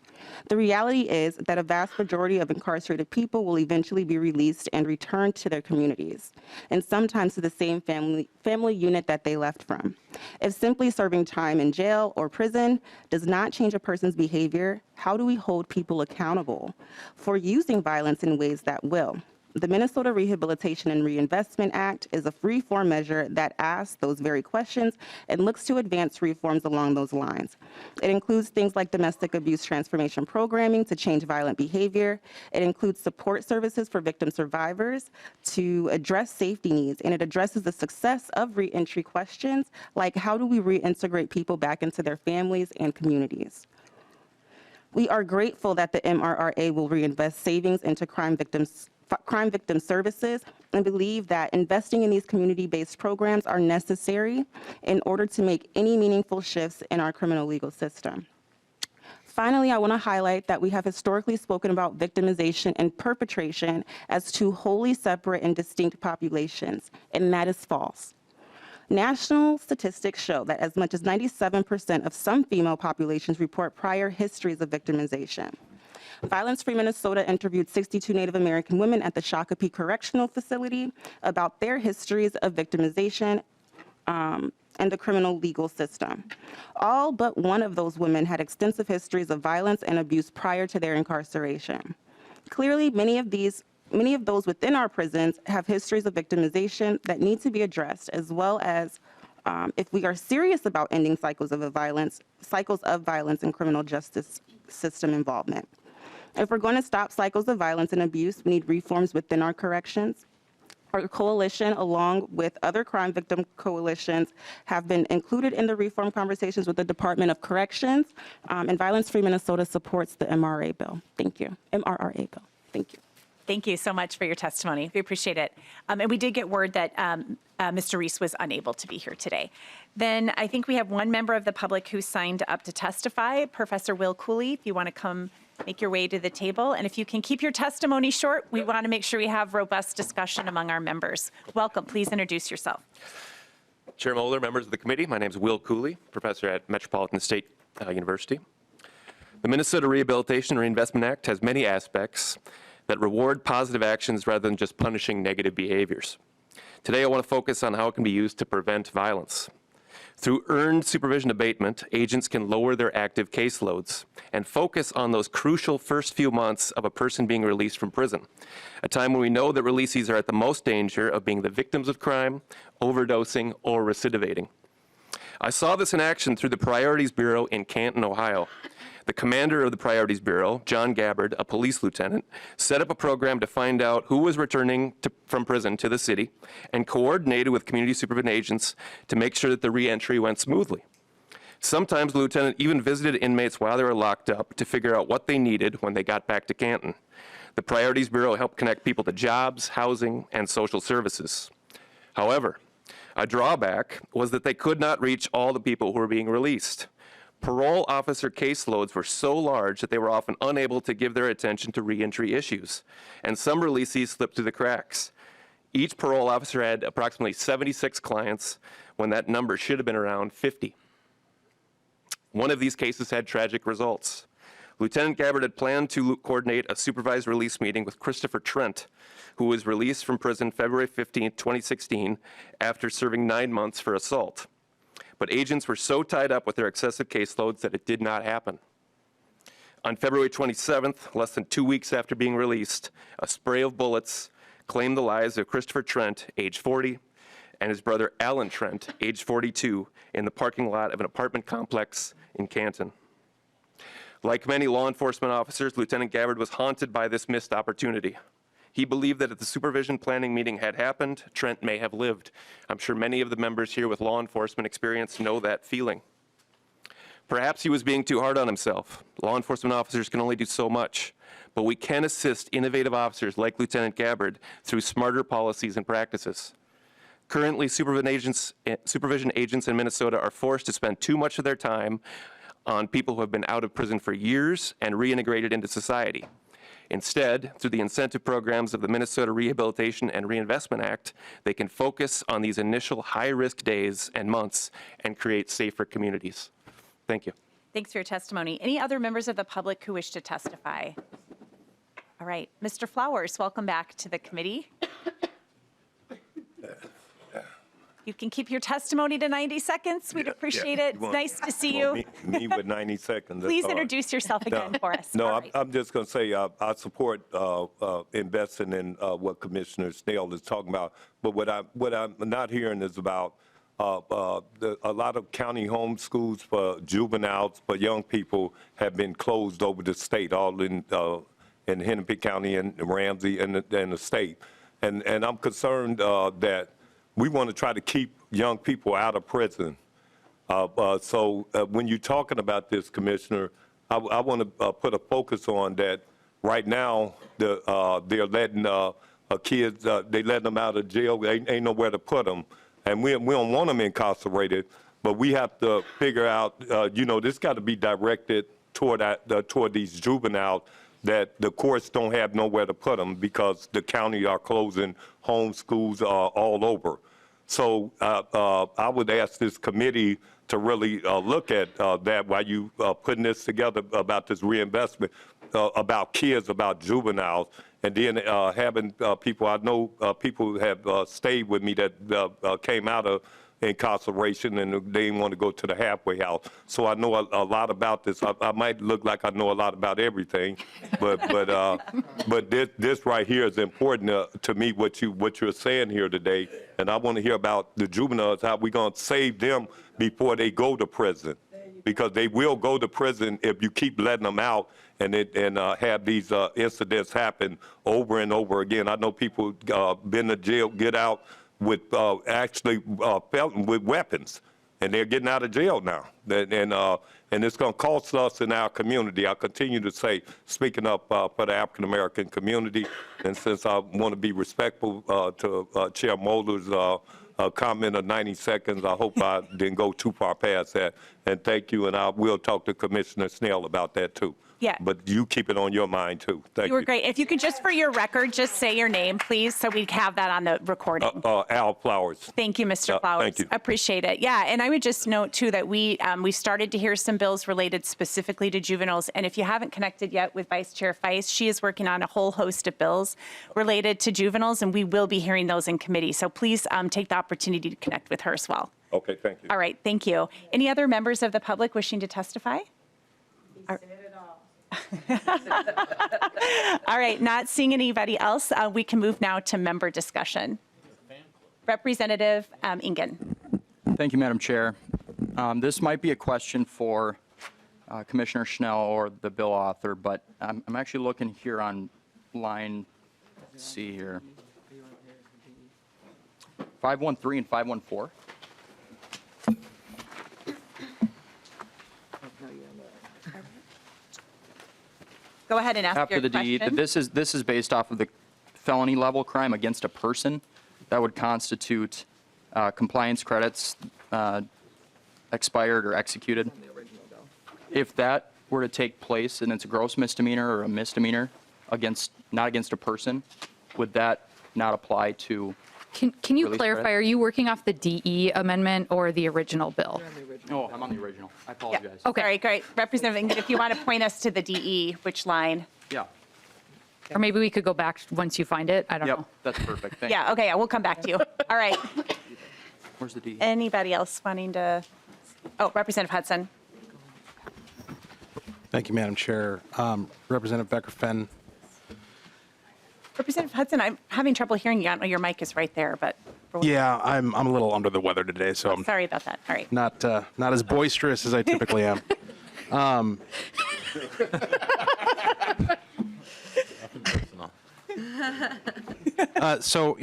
The reality is that a vast majority of incarcerated people will eventually be released and returned to their communities, and sometimes to the same family unit that they left from. If simply serving time in jail or prison does not change a person's behavior, how do we hold people accountable for using violence in ways that will? The Minnesota Rehabilitation and Reinvestment Act is a reform measure that asks those very questions and looks to advance reforms along those lines. It includes things like domestic abuse transformation programming to change violent behavior. It includes support services for victim survivors to address safety needs, and it addresses the success of reentry questions like how do we reintegrate people back into their families and communities. We are grateful that the MRRA will reinvest savings into crime victim services and believe that investing in these community-based programs are necessary in order to make any meaningful shifts in our criminal legal system. Finally, I want to highlight that we have historically spoken about victimization and perpetration as two wholly separate and distinct populations, and that is false. National statistics show that as much as 97% of some female populations report prior histories of victimization. Violence Free Minnesota interviewed 62 Native American women at the Shakopee Correctional Facility about their histories of victimization and the criminal legal system. All but one of those women had extensive histories of violence and abuse prior to their incarceration. Clearly, many of these many of those within our prisons have histories of victimization that need to be addressed, as well as if we are serious about ending cycles of violence and criminal justice system involvement. If we're going to stop cycles of violence and abuse, we need reforms within our corrections. Our coalition, along with other crime victim coalitions, have been included in the reform conversations with the Department of Corrections, and Violence Free Minnesota supports the MRA bill. Thank you. MRRA bill. Thank you. Thank you so much for your testimony. We appreciate it. And we did get word that Mr. Reese was unable to be here today. Then I think we have one member of the public who signed up to testify, Professor Will Cooley, if you want to come make your way to the table. And if you can keep your testimony short, we want to make sure we have robust discussion among our members. Welcome. Please introduce yourself. Chair Moller, members of the committee, my name is Will Cooley, professor at Metropolitan State University. The Minnesota Rehabilitation and Reinvestment Act has many aspects that reward positive actions rather than just punishing negative behaviors. Today, I want to focus on how it can be used to prevent violence. Through earned supervision abatement, agents can lower their active caseloads and focus on those crucial first few months of a person being released from prison, a time when we know that releasees are at the most danger of being the victims of crime, overdosing, or recidivating. I saw this in action through the Priorities Bureau in Canton, Ohio. The commander of the Priorities Bureau, John Gabbard, a police lieutenant, set up a program to find out who was returning from prison to the city and coordinated with community supervision agents to make sure that the reentry went smoothly. Sometimes the lieutenant even visited inmates while they were locked up to figure out what they needed when they got back to Canton. The Priorities Bureau helped connect people to jobs, housing, and social services. However, a drawback was that they could not reach all the people who were being released. Parole officer caseloads were so large that they were often unable to give their attention to reentry issues, and some releasees slipped through the cracks. Each parole officer had approximately 76 clients when that number should have been around 50. One of these cases had tragic results. Lieutenant Gabbard had planned to coordinate a supervised release meeting with Christopher Trent, who was released from prison February 15, 2016, after serving 9 months for assault. But agents were so tied up with their excessive caseloads that it did not happen. On February 27th, less than 2 weeks after being released, a spray of bullets claimed the lives of Christopher Trent, age 40, and his brother Alan Trent, age 42, in the parking lot of an apartment complex in Canton. Like many law enforcement officers, Lieutenant Gabbard was haunted by this missed opportunity. He believed that if the supervision planning meeting had happened, Trent may have lived. I'm sure many of the members here with law enforcement experience know that feeling. Perhaps he was being too hard on himself. Law enforcement officers can only do so much, but we can assist innovative officers like Lieutenant Gabbard through smarter policies and practices. Currently, supervision agents in Minnesota are forced to spend too much of their time on people who have been out of prison for years and reintegrated into society. Instead, through the incentive programs of the Minnesota Rehabilitation and Reinvestment Act, they can focus on these initial high-risk days and months and create safer communities. Thank you. Thanks for your testimony. Any other members of the public who wish to testify? All right, Mr. Flowers, welcome back to the committee. You can keep your testimony to 90 seconds. We'd appreciate it. It's nice to see you. Me with 90 seconds. Please introduce yourself again for us. No, All right. I'm just going to say I support investing in what Commissioner Snell is talking about. But what I'm not hearing is about a lot of county home schools for juveniles, for young people, have been closed over the state, all in Hennepin County and Ramsey and the state. And I'm concerned that we want to try to keep young people out of prison. So when you're talking about this, Commissioner, I want to put a focus on that. Right now, they're letting kids, they letting them out of jail. Ain't nowhere to put them. And we don't want them incarcerated, but we have to figure out, this got to be directed toward these juveniles, that the courts don't have nowhere to put them because the county are closing home schools all over. So I would ask this committee to really look at that while you putting this together about this reinvestment, about kids, about juveniles, and then having people, I know people have stayed with me that came out of incarceration, and they didn't want to go to the halfway house. So I know a lot about this. I might look like I know a lot about everything, but this right here is important to me. What you're saying here today, and I want to hear about the juveniles. How we gonna save them before they go to prison, because they will go to prison if you keep letting them out and have these incidents happen over and over again. I know people been to jail, get out with actually felon with weapons, and they're getting out of jail now. And it's going to cost us in our community. I continue to say, speaking up for the African American community, and since I want to be respectful to Chair Moller's comment of 90 seconds, I hope I didn't go too far past that. And thank you, and I will talk to Commissioner Snell about that too. Yeah. But you keep it on your mind too. Thank you. You were great. If you could just, for your record, just say your name, please, so we have that on the recording. Al Flowers. Thank you, Mr. Flowers. Thank you. Appreciate it. Yeah, and I would just note too that we started to hear some bills related specifically to juveniles. And if you haven't connected yet with Vice Chair Feist, she is working on a whole host of bills related to juveniles, and we will be hearing those in committee. So please take the opportunity to connect with her as well. Okay, thank you. All right, thank you. Any other members of the public wishing to testify? All right, not seeing anybody else, we can move now to member discussion. Representative Ingen. Thank you, Madam Chair. This might be a question for Commissioner Schnell or the bill author, but I'm actually looking here on line, let's see here, 513 and 514. Go ahead and ask After your the question. this is based off of the felony level crime against a person that would constitute compliance credits expired or executed. If that were to take place and it's a gross misdemeanor or a misdemeanor not against a person, would that not apply to? Can you release clarify, credit? are you working off the DE amendment or the original bill? Oh, I'm on the original. I Yeah. apologize. Okay. All right, great. Representative Ingen, if you want to point us to the DE, which line? Yeah. Or maybe we could go back once you find it. I don't Yep, know. that's perfect. Thank Yeah, okay, we'll come back to you. All right. you. Where's the D? Anybody else wanting to? Oh, Representative Hudson. Thank you, Madam Chair. Representative Becker-Finn. Representative Hudson, I'm having trouble hearing you. I know your mic is right there, but. Yeah, I'm a little under the weather today, so I'm Sorry about that. All right. not as boisterous as I typically am. So,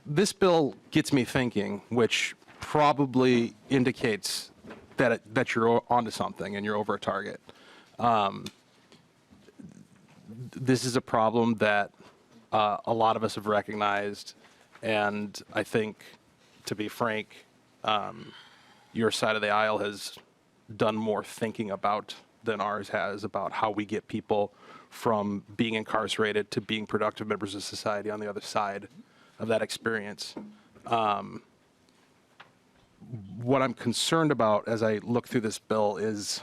this bill gets me thinking, which probably indicates that you're onto something and you're over a target. This is a problem that a lot of us have recognized, and I think, to be frank, your side of the aisle has done more thinking about than ours has about how we get people from being incarcerated to being productive members of society on the other side of that experience. What I'm concerned about as I look through this bill is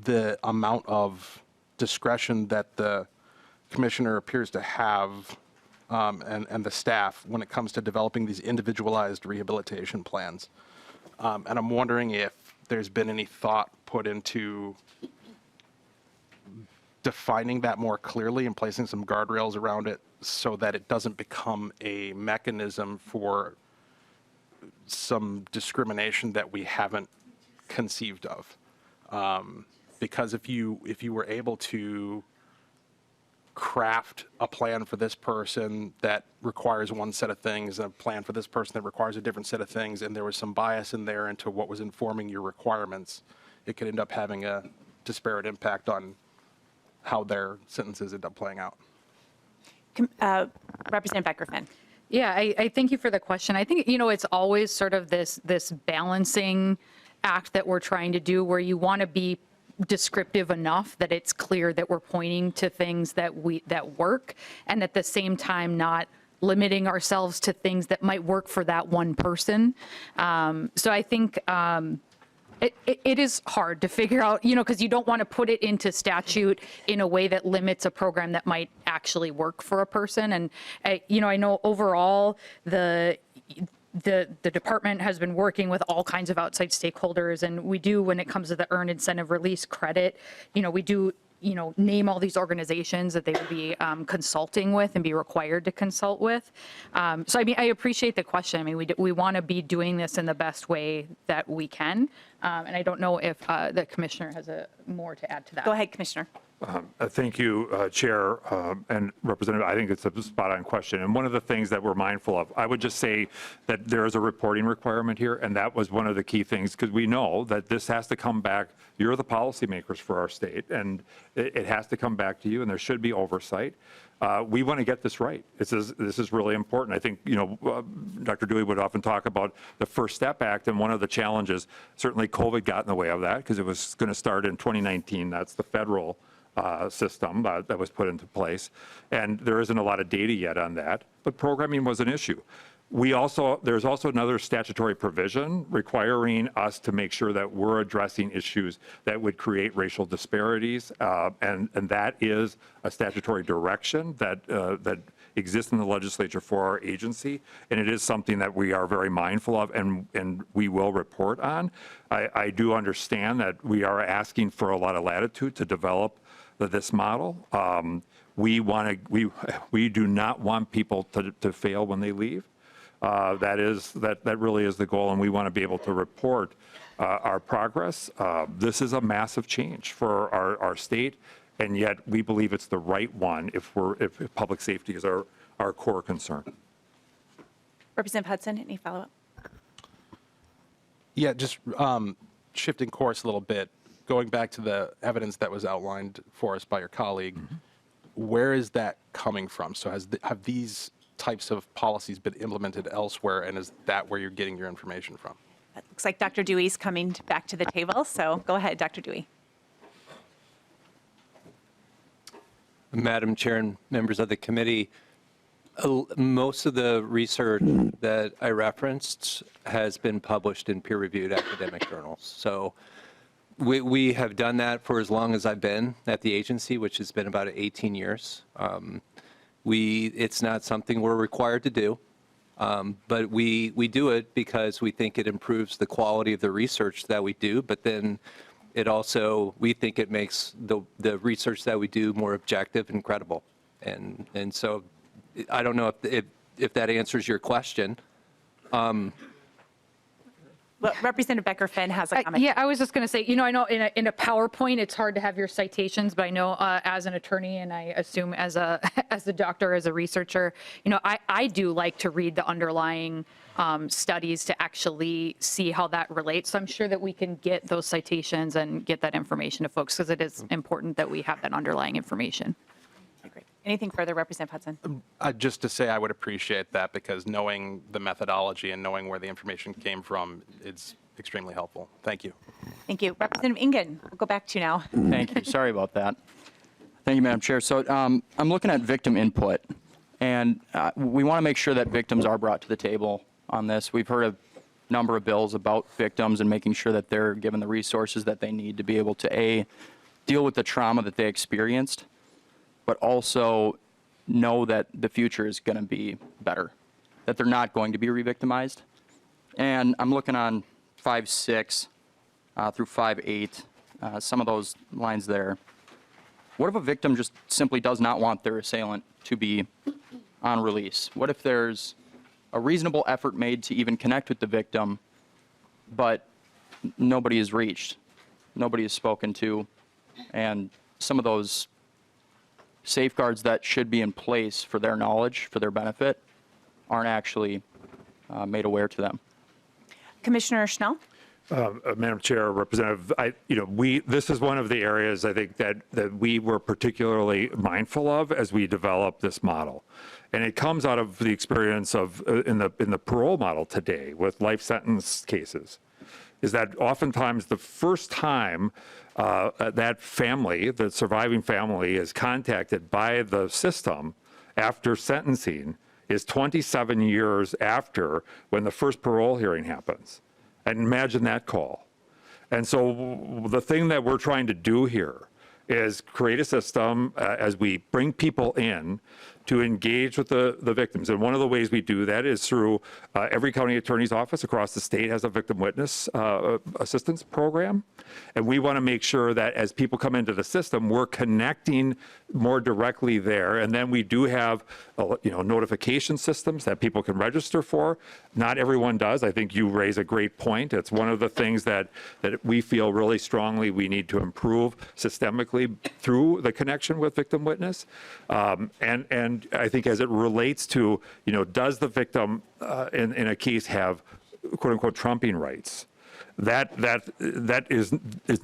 the amount of discretion that the commissioner appears to have and the staff when it comes to developing these individualized rehabilitation plans. And I'm wondering if there's been any thought put into defining that more clearly and placing some guardrails around it so that it doesn't become a mechanism for some discrimination that we haven't conceived of. Because if you were able to craft a plan for this person that requires one set of things, and a plan for this person that requires a different set of things, and there was some bias in there into what was informing your requirements, it could end up having a disparate impact on how their sentences end up playing out. Representative Becker-Finn. Yeah, I thank you for the question. I think, it's always sort of this balancing act that we're trying to do where you want to be descriptive enough that it's clear that we're pointing to things that work, and at the same time not limiting ourselves to things that might work for that one person. So I think it is hard to figure out, because you don't want to put it into statute in a way that limits a program that might actually work for a person. And, I know overall the department has been working with all kinds of outside stakeholders, and we do, when it comes to the earned incentive release credit, we do name all these organizations that they would be consulting with and be required to consult with. So I appreciate the question. We want to be doing this in the best way that we can, and I don't know if the commissioner has more to add to that. Go ahead, Commissioner. Thank you, Chair and Representative. I think it's a spot-on question. And one of the things that we're mindful of, I would just say that there is a reporting requirement here, and that was one of the key things, because we know that this has to come back. You're the policymakers for our state, and it has to come back to you, and there should be oversight. We want to get this right. This is really important. I think, Dr. Dewey would often talk about the First Step Act, and one of the challenges, certainly COVID got in the way of that, because it was going to start in 2019. That's the federal system that was put into place. And there isn't a lot of data yet on that, but programming was an issue. There's also another statutory provision requiring us to make sure that we're addressing issues that would create racial disparities, and that is a statutory direction that exists in the legislature for our agency, and it is something that we are very mindful of and we will report on. I do understand that we are asking for a lot of latitude to develop this model. We do not want people to fail when they leave. That really is the goal, and we want to be able to report our progress. This is a massive change for our state, and yet we believe it's the right one if public safety is our core concern. Representative Hudson, any follow-up? Yeah, just shifting course a little bit, going back to the evidence that was outlined for us by your colleague, where is that coming from? So have these types of policies been implemented elsewhere, and is that where you're getting your information from? It looks like Dr. Dewey's coming back to the table, so go ahead, Dr. Dewey. Madam Chair and members of the committee, most of the research that I referenced has been published in peer-reviewed academic journals. So we have done that for as long as I've been at the agency, which has been about 18 years. It's not something we're required to do, but we do it because we think it improves the quality of the research that we do, but then we think it makes the research that we do more objective and credible. And so I don't know if that answers your question. Well, Representative Becker-Finn has a comment. Yeah, I was just going to say, I know in a PowerPoint, it's hard to have your citations, but I know as an attorney, and I assume as a doctor, as a researcher, I do like to read the underlying studies to actually see how that relates. So I'm sure that we can get those citations and get that information to folks, because it is important that we have that underlying information. Okay, great. Anything further, Representative Hudson? Just to say I would appreciate that, because knowing the methodology and knowing where the information came from is extremely helpful. Thank you. Thank you. Representative Ingen, we'll go back to you now. Thank you. Sorry about that. Thank you, Madam Chair. So I'm looking at victim input, and we want to make sure that victims are brought to the table on this. We've heard a number of bills about victims and making sure that they're given the resources that they need to be able to, deal with the trauma that they experienced, but also know that the future is going to be better, that they're not going to be re-victimized. And I'm looking on 5.6 through 5.8, some of those lines there. What if a victim just simply does not want their assailant to be on release? What if there's a reasonable effort made to even connect with the victim, but nobody is reached, nobody is spoken to, and some of those safeguards that should be in place for their knowledge, for their benefit, aren't actually made aware to them? Commissioner Schnell? Madam Chair, Representative, this is one of the areas I think that we were particularly mindful of as we developed this model. And it comes out of the experience of in the parole model today with life sentence cases, is that oftentimes the first time that family, the surviving family, is contacted by the system after sentencing is 27 years after when the first parole hearing happens. And imagine that call. And so the thing that we're trying to do here is create a system as we bring people in to engage with the victims. And one of the ways we do that is through every county attorney's office across the state has a victim witness assistance program. And we want to make sure that as people come into the system, we're connecting more directly there. And then we do have, notification systems that people can register for. Not everyone does. I think you raise a great point. It's one of the things that we feel really strongly we need to improve systemically through the connection with victim witness. And I think as it relates to, does the victim in a case have quote unquote trumping rights? That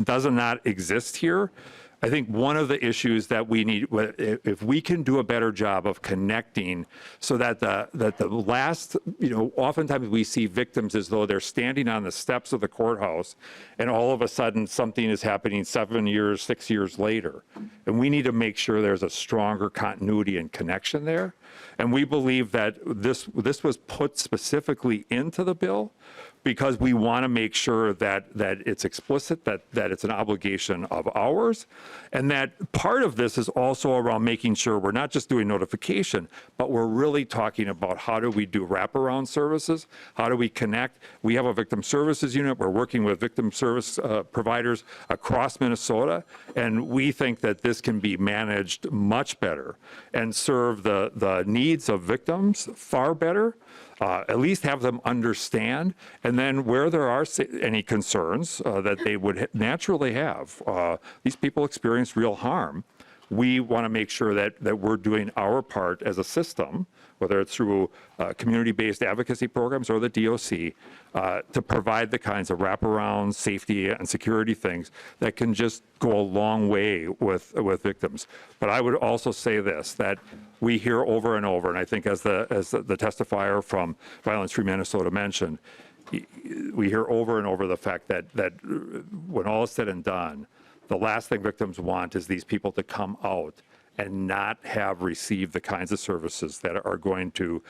does not exist here. I think one of the issues that we need, if we can do a better job of connecting so that the last, oftentimes we see victims as though they're standing on the steps of the courthouse and all of a sudden something is happening 7 years, 6 years later. And we need to make sure there's a stronger continuity and connection there. And we believe that this was put specifically into the bill because we want to make sure that it's explicit, that it's an obligation of ours, and that part of this is also around making sure we're not just doing notification, but we're really talking about how do we do wraparound services, how do we connect. We have a victim services unit. We're working with victim service providers across Minnesota, and we think that this can be managed much better and serve the needs of victims far better. At least have them understand, and then where there are any concerns that they would naturally have, these people experience real harm. We want to make sure that we're doing our part as a system, whether it's through community-based advocacy programs or the DOC, to provide the kinds of wraparound safety and security things that can just go a long way with victims. But I would also say this, that we hear over and over, and I think as the testifier from Violence Free Minnesota mentioned, we hear over and over the fact that when all is said and done, the last thing victims want is these people to come out and not have received the kinds of services that are going to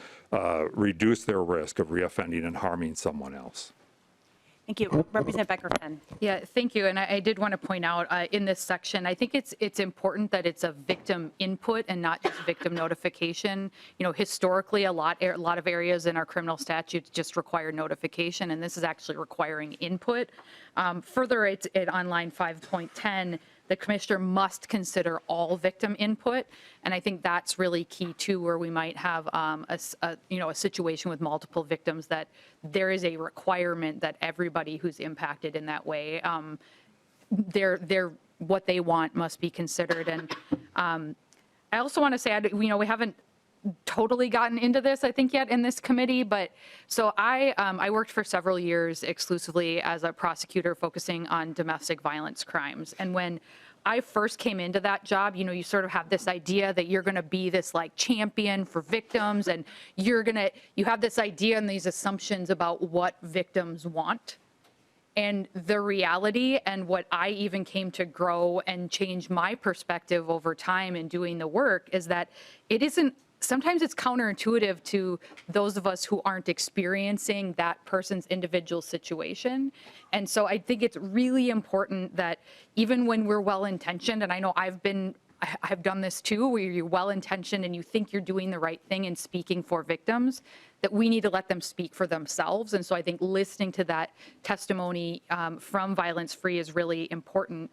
reduce their risk of reoffending and harming someone else. Thank you. Representative Becker-Finn. Yeah, thank you. And I did want to point out in this section, I think it's important that it's a victim input and not just victim notification. Historically, a lot of areas in our criminal statutes just require notification, and this is actually requiring input. Further, it's on line 5.10. The commissioner must consider all victim input, and I think that's really key too, where we might have a situation with multiple victims, that there is a requirement that everybody who's impacted in that way, what they want must be considered. And I also want to say, we haven't totally gotten into this, I think, yet in this committee, but so I worked for several years exclusively as a prosecutor focusing on domestic violence crimes. And when I first came into that job, you sort of have this idea that you're going to be this like champion for victims, and you have this idea and these assumptions about what victims want. And the reality, and what I even came to grow and change my perspective over time in doing the work, is that it isn't. Sometimes it's counterintuitive to those of us who aren't experiencing that person's individual situation. And so I think it's really important that even when we're well-intentioned, and I know I've done this too, where you're well-intentioned and you think you're doing the right thing and speaking for victims, that we need to let them speak for themselves. And so I think listening to that testimony from Violence Free is really important.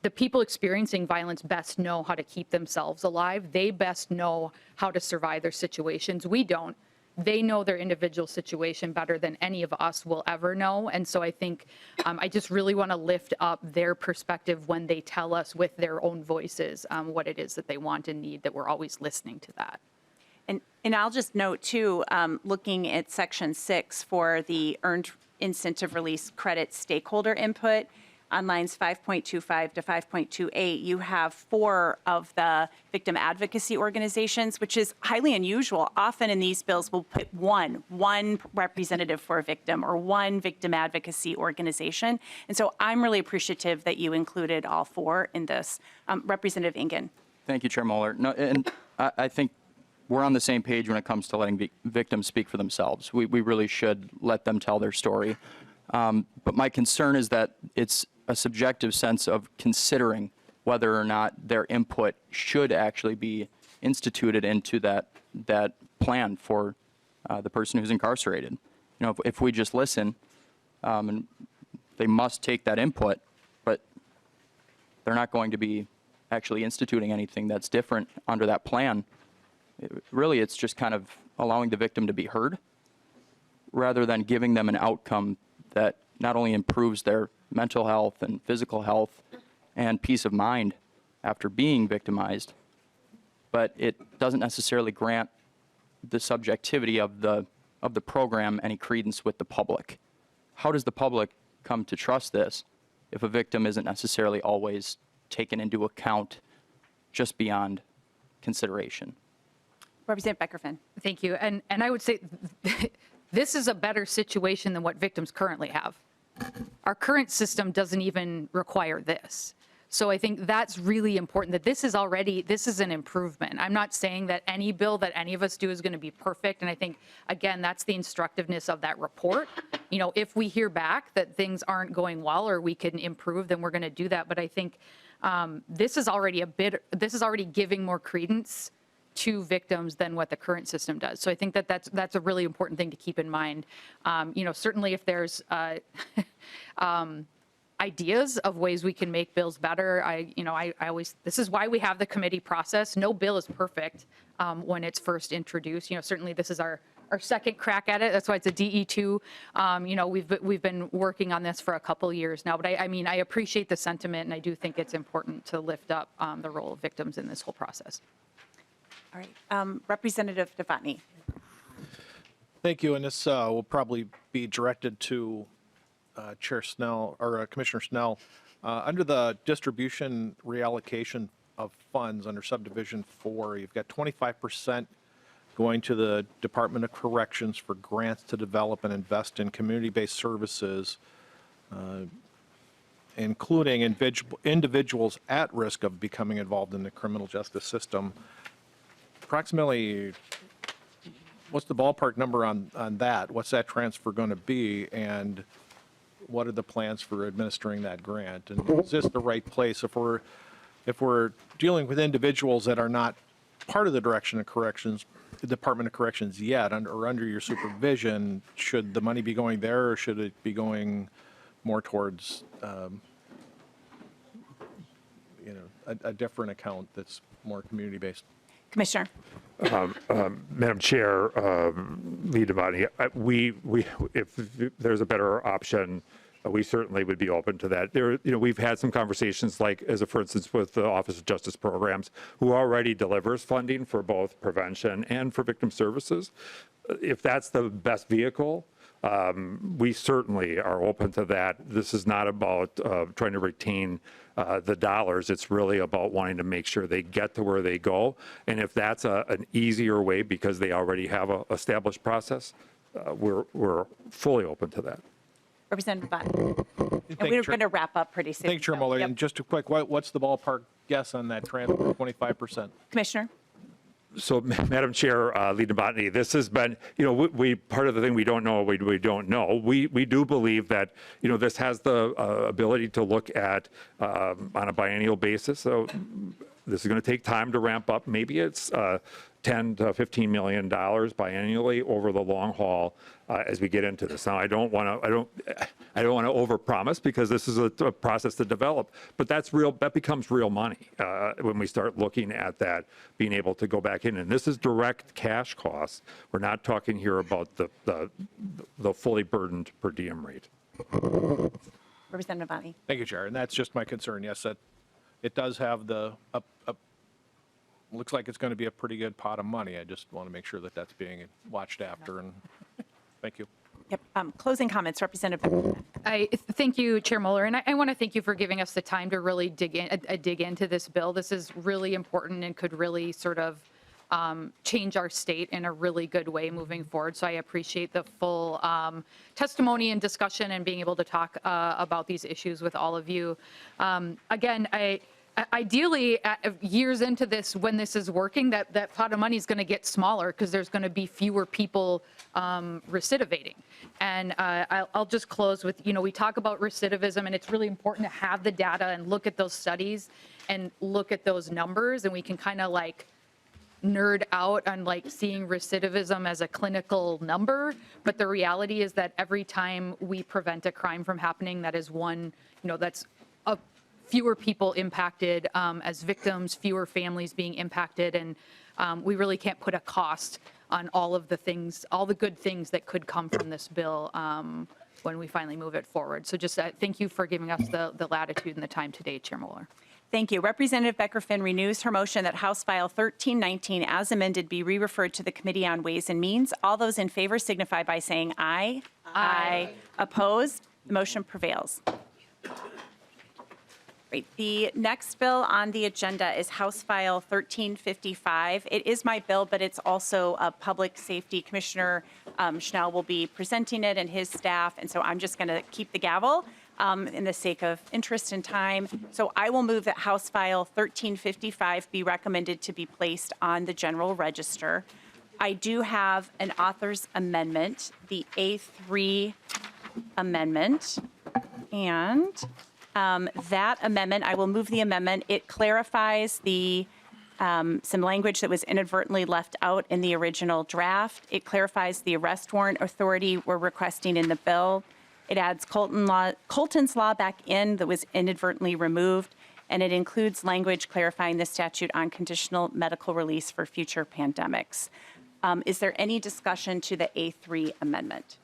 The people experiencing violence best know how to keep themselves alive. They best know how to survive their situations. We don't. They know their individual situation better than any of us will ever know. And so I think I just really want to lift up their perspective when they tell us with their own voices what it is that they want and need, that we're always listening to that. And I'll just note too, looking at section 6 for the earned incentive release credit stakeholder input, on lines 5.25 to 5.28, you have 4 of the victim advocacy organizations, which is highly unusual. Often in these bills, we'll put one representative for a victim or one victim advocacy organization. And so I'm really appreciative that you included all 4 in this. Representative Engen. Thank you, Chair Moller. No, and I think we're on the same page when it comes to letting victims speak for themselves. We really should let them tell their story. But my concern is that it's a subjective sense of considering whether or not their input should actually be instituted into that plan for the person who's incarcerated. You know, if we just listen, and they must take that input, but they're not going to be actually instituting anything that's different under that plan. Really, it's just kind of allowing the victim to be heard rather than giving them an outcome that not only improves their mental health and physical health and peace of mind after being victimized, but it doesn't necessarily grant the subjectivity of the program any credence with the public. How does the public come to trust this if a victim isn't necessarily always taken into account just beyond consideration? Representative Becker-Finn. Thank you. And I would say this is a better situation than what victims currently have. Our current system doesn't even require this. So I think that's really important, that this is an improvement. I'm not saying that any bill that any of us do is going to be perfect. And I think, again, that's the instructiveness of that report. You know, if we hear back that things aren't going well or we can improve, then we're going to do that. But I think this is already giving more credence to victims than what the current system does. So I think that that's a really important thing to keep in mind. You know, certainly if there's ideas of ways we can make bills better. This is why we have the committee process. No bill is perfect when it's first introduced. You know, certainly this is our second crack at it. That's why it's a DE2. You know, we've been working on this for a couple years now, but I appreciate the sentiment, and I do think it's important to lift up the role of victims in this whole process. All right, Representative Novotny. Thank you, and this will probably be directed to Chair Snell or Commissioner Snell. Under the distribution reallocation of funds under subdivision 4, you've got 25% going to the Department of Corrections for grants to develop and invest in community-based services, including individuals at risk of becoming involved in the criminal justice system. Approximately, what's the ballpark number on that? What's that transfer going to be? And what are the plans for administering that grant? And is this the right place if we're dealing with individuals that are not part of the Department of Corrections yet, or under your supervision? Should the money be going there, or should it be going more towards a different account that's more community-based? Commissioner. Madam Chair, Lead Devani, if there's a better option, we certainly would be open to that. We've had some conversations, like for instance with the Office of Justice Programs, who already delivers funding for both prevention and for victim services. If that's the best vehicle, we certainly are open to that. This is not about trying to retain the dollars. It's really about wanting to make sure they get to where they go. And if that's an easier way because they already have an established process, we're fully open to that. Representative Button. And we're going to wrap up pretty soon. Thanks, Chair Moller. Yep. And just a quick, what's the ballpark guess on that transfer, 25%? Commissioner. So, Madam Chair, Lead Novotny, this has been, we part of the thing we don't know, we don't know. We do believe that, this has the ability to look at on a biennial basis. So this is going to take time to ramp up. Maybe it's $10 to $15 million biannually over the long haul as we get into this. Now, I don't want to overpromise because this is a process to develop, but that becomes real money when we start looking at that, being able to go back in. And this is direct cash costs. We're not talking here about the fully burdened per diem rate. Representative Novotny. Thank you, Chair. And that's just my concern. Yes, that it does have looks like it's going to be a pretty good pot of money. I just want to make sure that that's being watched after. And thank you. Yep. Closing comments, Representative. Thank you, Chair Moller, and I want to thank you for giving us the time to really dig into this bill. This is really important and could really sort of change our state in a really good way moving forward. So I appreciate the full testimony and discussion and being able to talk about these issues with all of you. Again, ideally, years into this, when this is working, that pot of money is going to get smaller because there's going to be fewer people recidivating. And I'll just close with, we talk about recidivism, and it's really important to have the data and look at those studies and look at those numbers, and we can kind of nerd out on like seeing recidivism as a clinical number, but the reality is that every time we prevent a crime from happening, that is one, that's a fewer people impacted as victims, fewer families being impacted, and we really can't put a cost on all of the things, all the good things that could come from this bill when we finally move it forward. So just thank you for giving us the latitude and the time today, Chair Moller. Thank you. Representative Becker-Finn renews her motion that House File 1319 as amended be re-referred to the Committee on Ways and Means. All those in favor signify by saying aye. Aye. Opposed? The motion prevails. Great. The next bill on the agenda is House File 1355. It is my bill, but it's also a public safety. Commissioner Schnell will be presenting it and his staff, and so I'm just going to keep the gavel in the sake of interest and time. So I will move that House File 1355 be recommended to be placed on the general register. I do have an author's amendment, the A3 amendment, and that amendment, I will move the amendment. It clarifies some language that was inadvertently left out in the original draft. It clarifies the arrest warrant authority we're requesting in the bill. It adds Colton's law back in that was inadvertently removed, and it includes language clarifying the statute on conditional medical release for future pandemics. Is there any discussion to the A3 amendment?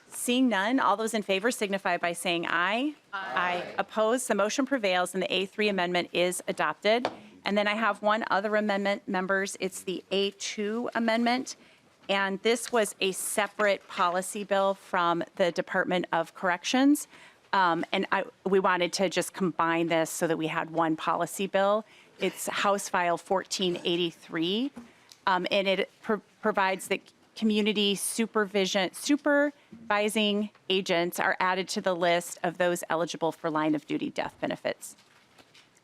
Seeing none, all those in favor signify by saying aye. Aye. Opposed? The motion prevails and the A3 amendment is adopted. And then I have one other amendment, members. It's the A2 amendment. And this was a separate policy bill from the Department of Corrections. We wanted to just combine this so that we had one policy bill. It's House File 1483. And it provides that community supervising agents are added to the list of those eligible for line of duty death benefits.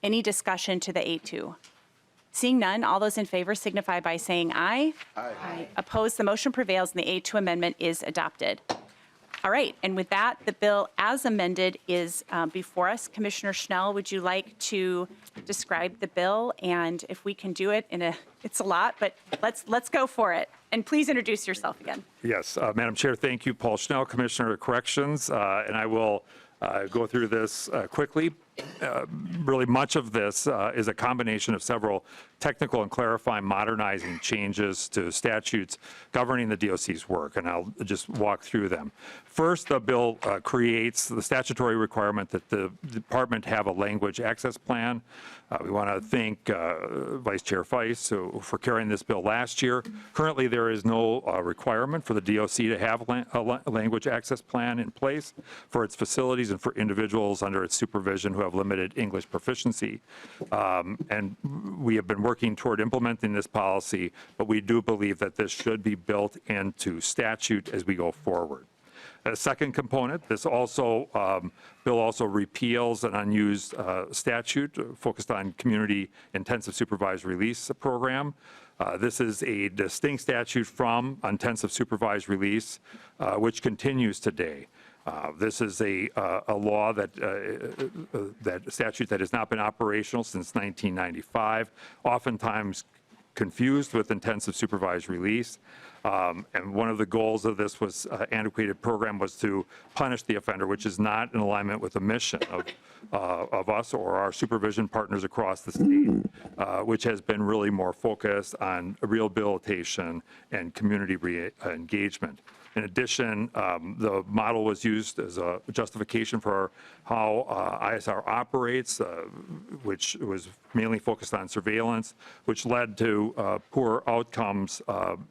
Any discussion to the A2? Seeing none, all those in favor signify by saying aye. Aye. Opposed? The motion prevails and the A2 amendment is adopted. All right, and with that, the bill as amended is before us. Commissioner Schnell, would you like to describe the bill? And if we can do it it's a lot, but let's go for it. And please introduce yourself again. Yes, Madam Chair, thank you. Paul Schnell, Commissioner of Corrections, and I will go through this quickly. Really, much of this is a combination of several technical and clarifying, modernizing changes to statutes governing the DOC's work, and I'll just walk through them. First, the bill creates the statutory requirement that the department have a language access plan. We want to thank Vice Chair Feist for carrying this bill last year. Currently, there is no requirement for the DOC to have a language access plan in place for its facilities and for individuals under its supervision who have limited English proficiency. And we have been working toward implementing this policy, but we do believe that this should be built into statute as we go forward. A second component, this bill also repeals an unused statute focused on community intensive supervised release program. This is a distinct statute from intensive supervised release, which continues today. This is a law that statute that has not been operational since 1995, oftentimes confused with intensive supervised release. And one of the goals of this antiquated program was to punish the offender, which is not in alignment with the mission of us or our supervision partners across the state, which has been really more focused on rehabilitation and community engagement. In addition, the model was used as a justification for how ISR operates, which was mainly focused on surveillance, which led to poor outcomes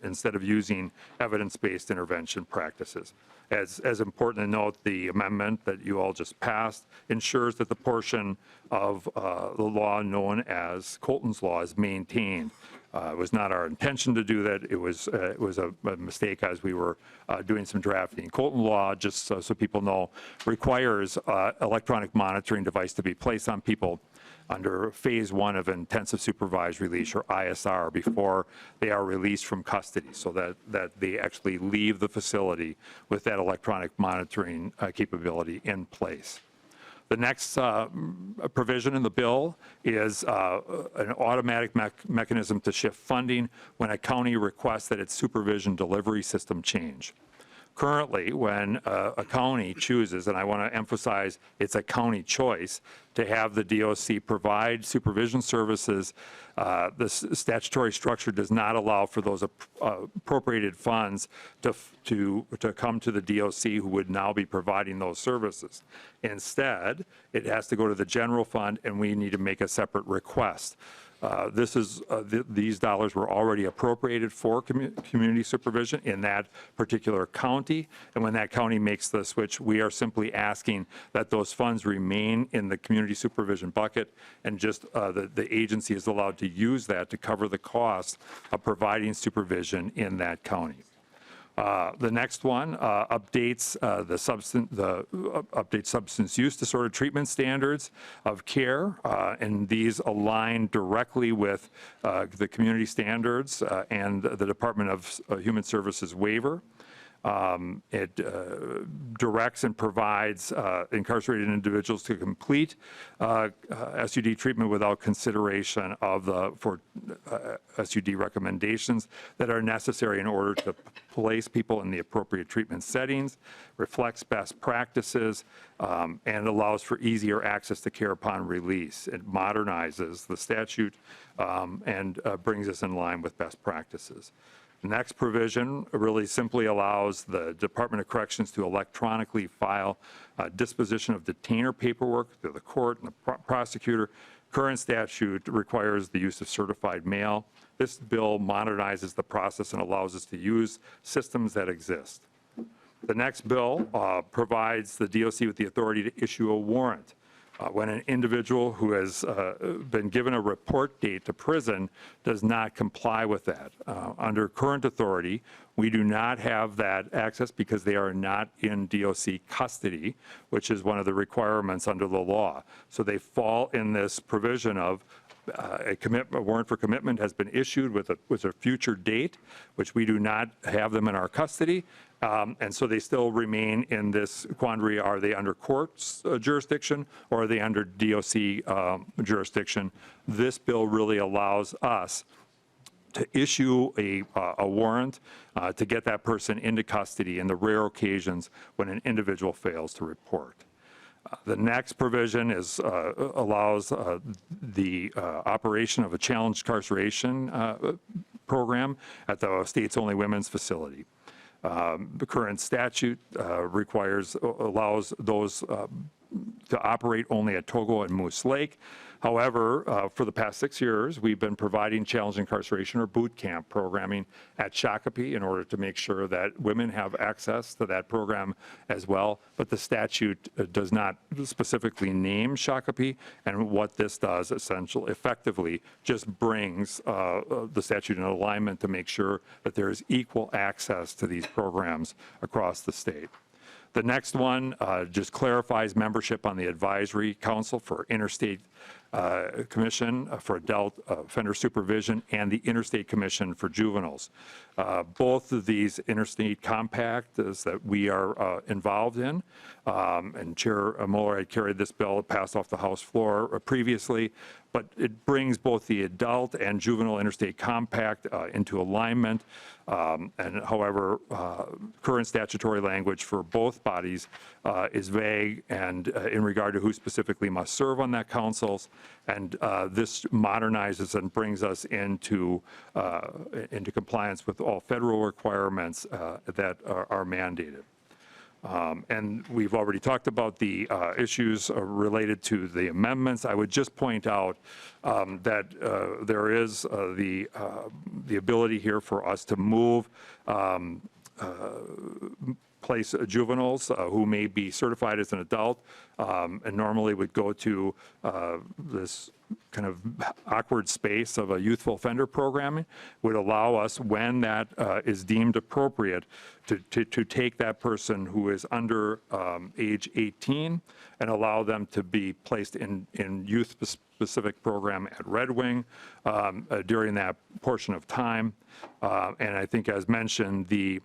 instead of using evidence-based intervention practices. As important to note, the amendment that you all just passed ensures that the portion of the law known as Colton's Law is maintained. It was not our intention to do that. It was a mistake as we were doing some drafting. Colton Law, just so people know, requires electronic monitoring device to be placed on people under phase 1 of intensive supervised release, or ISR, before they are released from custody, so that they actually leave the facility with that electronic monitoring capability in place. The next provision in the bill is an automatic mechanism to shift funding when a county requests that its supervision delivery system change. Currently, when a county chooses, and I want to emphasize it's a county choice, to have the DOC provide supervision services, the statutory structure does not allow for those appropriated funds to come to the DOC who would now be providing those services. Instead, it has to go to the general fund, and we need to make a separate request. These dollars were already appropriated for community supervision in that particular county, and when that county makes the switch, we are simply asking that those funds remain in the community supervision bucket, and just the agency is allowed to use that to cover the cost of providing supervision in that county. The next one updates updates substance use disorder treatment standards of care, and these align directly with the community standards and the Department of Human Services waiver. It directs and provides incarcerated individuals to complete SUD treatment without consideration of for SUD recommendations that are necessary in order to place people in the appropriate treatment settings, reflects best practices, and allows for easier access to care upon release. It modernizes the statute and brings us in line with best practices. The next provision really simply allows the Department of Corrections to electronically file disposition of detainer paperwork to the court and the prosecutor. Current statute requires the use of certified mail. This bill modernizes the process and allows us to use systems that exist. The next bill provides the DOC with the authority to issue a warrant. When an individual who has been given a report date to prison does not comply with that. Under current authority, we do not have that access because they are not in DOC custody, which is one of the requirements under the law. So they fall in this provision of a warrant for commitment has been issued with a future date, which we do not have them in our custody. And so they still remain in this quandary. Are they under court's jurisdiction or are they under DOC jurisdiction? This bill really allows us to issue a warrant to get that person into custody in the rare occasions when an individual fails to report. The next provision allows the operation of a challenged incarceration program at the state's only women's facility. The current statute allows those to operate only at Togo and Moose Lake. However, for the past 6 years, we've been providing challenged incarceration or boot camp programming at Shakopee in order to make sure that women have access to that program as well. But the statute does not specifically name Shakopee, and what this does effectively just brings the statute in alignment to make sure that there is equal access to these programs across the state. The next one just clarifies membership on the Advisory Council for Interstate Commission for Adult Offender Supervision and the Interstate Commission for Juveniles. Both of these interstate compacts that we are involved in, and Chair Moller had carried this bill, passed off the House floor previously, but it brings both the adult and juvenile interstate compact into alignment. And however, current statutory language for both bodies is vague and in regard to who specifically must serve on that councils. And this modernizes and brings us into compliance with all federal requirements that are mandated. And we've already talked about the issues related to the amendments. I would just point out that there is the ability here for us to move place juveniles who may be certified as an adult and normally would go to this kind of awkward space of a youthful offender programming, would allow us, when that is deemed appropriate, to take that person who is under age 18 and allow them to be placed in youth-specific program at Red Wing during that portion of time. And I think, as mentioned, the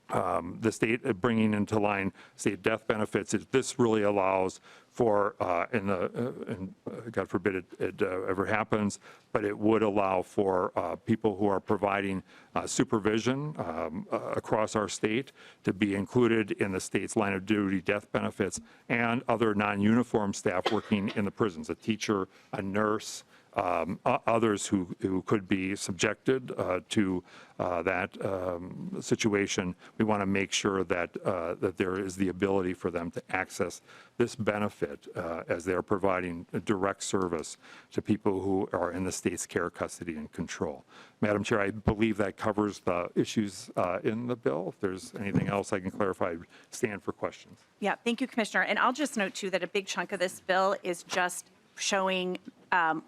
the state bringing into line state death benefits. This really allows for, God forbid it ever happens, but it would allow for people who are providing supervision across our state to be included in the state's line of duty death benefits, and other non-uniform staff working in the prisons, a teacher, a nurse, others who could be subjected to that situation. We want to make sure that that there is the ability for them to access this benefit as they're providing a direct service to people who are in the state's care, custody, and control. Madam Chair, I believe that covers the issues in the bill. If there's anything else I can clarify, stand for questions. Yeah, thank you, Commissioner. And I'll just note, too, that a big chunk of this bill is just showing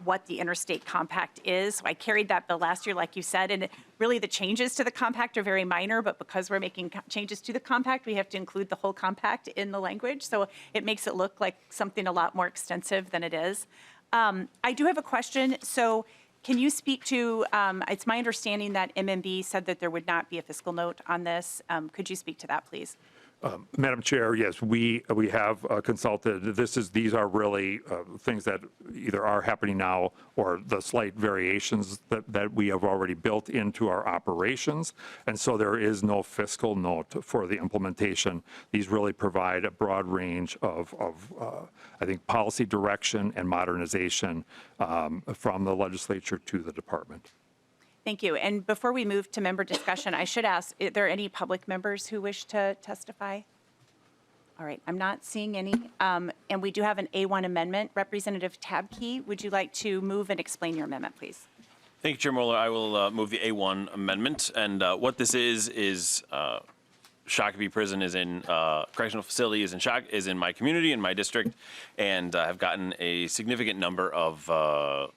what the Interstate Compact is. So I carried that bill last year, like you said, and really the changes to the compact are very minor, but because we're making changes to the compact, we have to include the whole compact in the language. So it makes it look like something a lot more extensive than it is. I do have a question. So can you speak to, it's my understanding that MMB said that there would not be a fiscal note on this. Could you speak to that, please? Madam Chair, yes, we have consulted. These are really things that either are happening now or the slight variations that we have already built into our operations. And so there is no fiscal note for the implementation. These really provide a broad range of I think, policy direction and modernization from the legislature to the department. Thank you. And before we move to member discussion, I should ask, are there any public members who wish to testify? All right, I'm not seeing any. And we do have an A1 amendment. Representative Tabke, would you like to move and explain your amendment, please? Thank you, Chair Moller. I will move the A1 amendment. And what this is Shakopee Prison is in correctional facility is in my community, in my district, and I've gotten a significant number of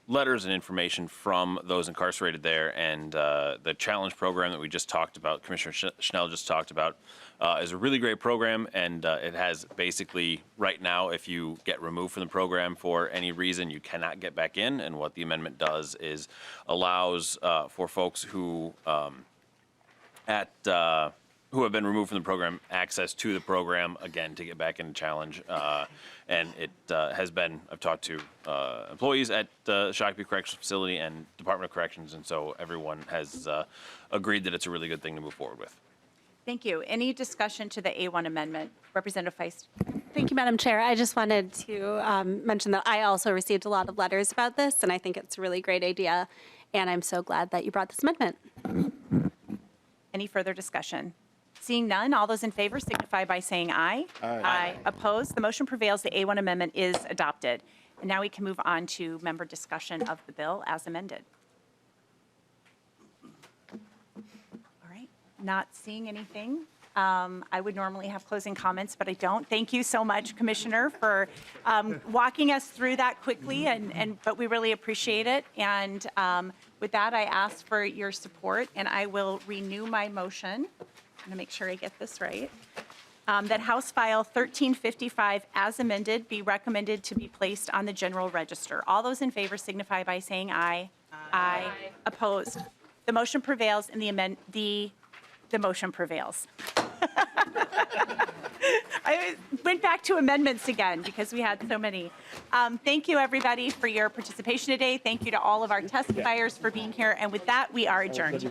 letters and information from those incarcerated there. And the challenge program that we just talked about, Commissioner Schnell just talked about, is a really great program, and it has basically right now, if you get removed from the program for any reason, you cannot get back in. And what the amendment does is allows for folks who who have been removed from the program access to the program, again, to get back into challenge. And it has been, I've talked to employees at the Shakopee Correctional Facility and Department of Corrections, and so everyone has agreed that it's a really good thing to move forward with. Thank you. Any discussion to the A1 amendment? Representative Feist. Thank you, Madam Chair. I just wanted to mention that I also received a lot of letters about this, and I think it's a really great idea, and I'm so glad that you brought this amendment. Any further discussion? Seeing none, all those in favor signify by saying aye. Aye. Opposed? The motion prevails. The A1 amendment is adopted. And now we can move on to member discussion of the bill as amended. All right. Not seeing anything. I would normally have closing comments, but I don't. Thank you so much, Commissioner, for walking us through that quickly, but we really appreciate it. And with that, I ask for your support, and I will renew my motion. I'm going to make sure I get this right. That House File 1355 as amended be recommended to be placed on the General Register. All those in favor signify by saying aye. Aye. Opposed? The motion prevails and the motion prevails. I went back to amendments again because we had so many. Thank you, everybody, for your participation today. Thank you to all of our testifiers for being here. And with that, we are adjourned.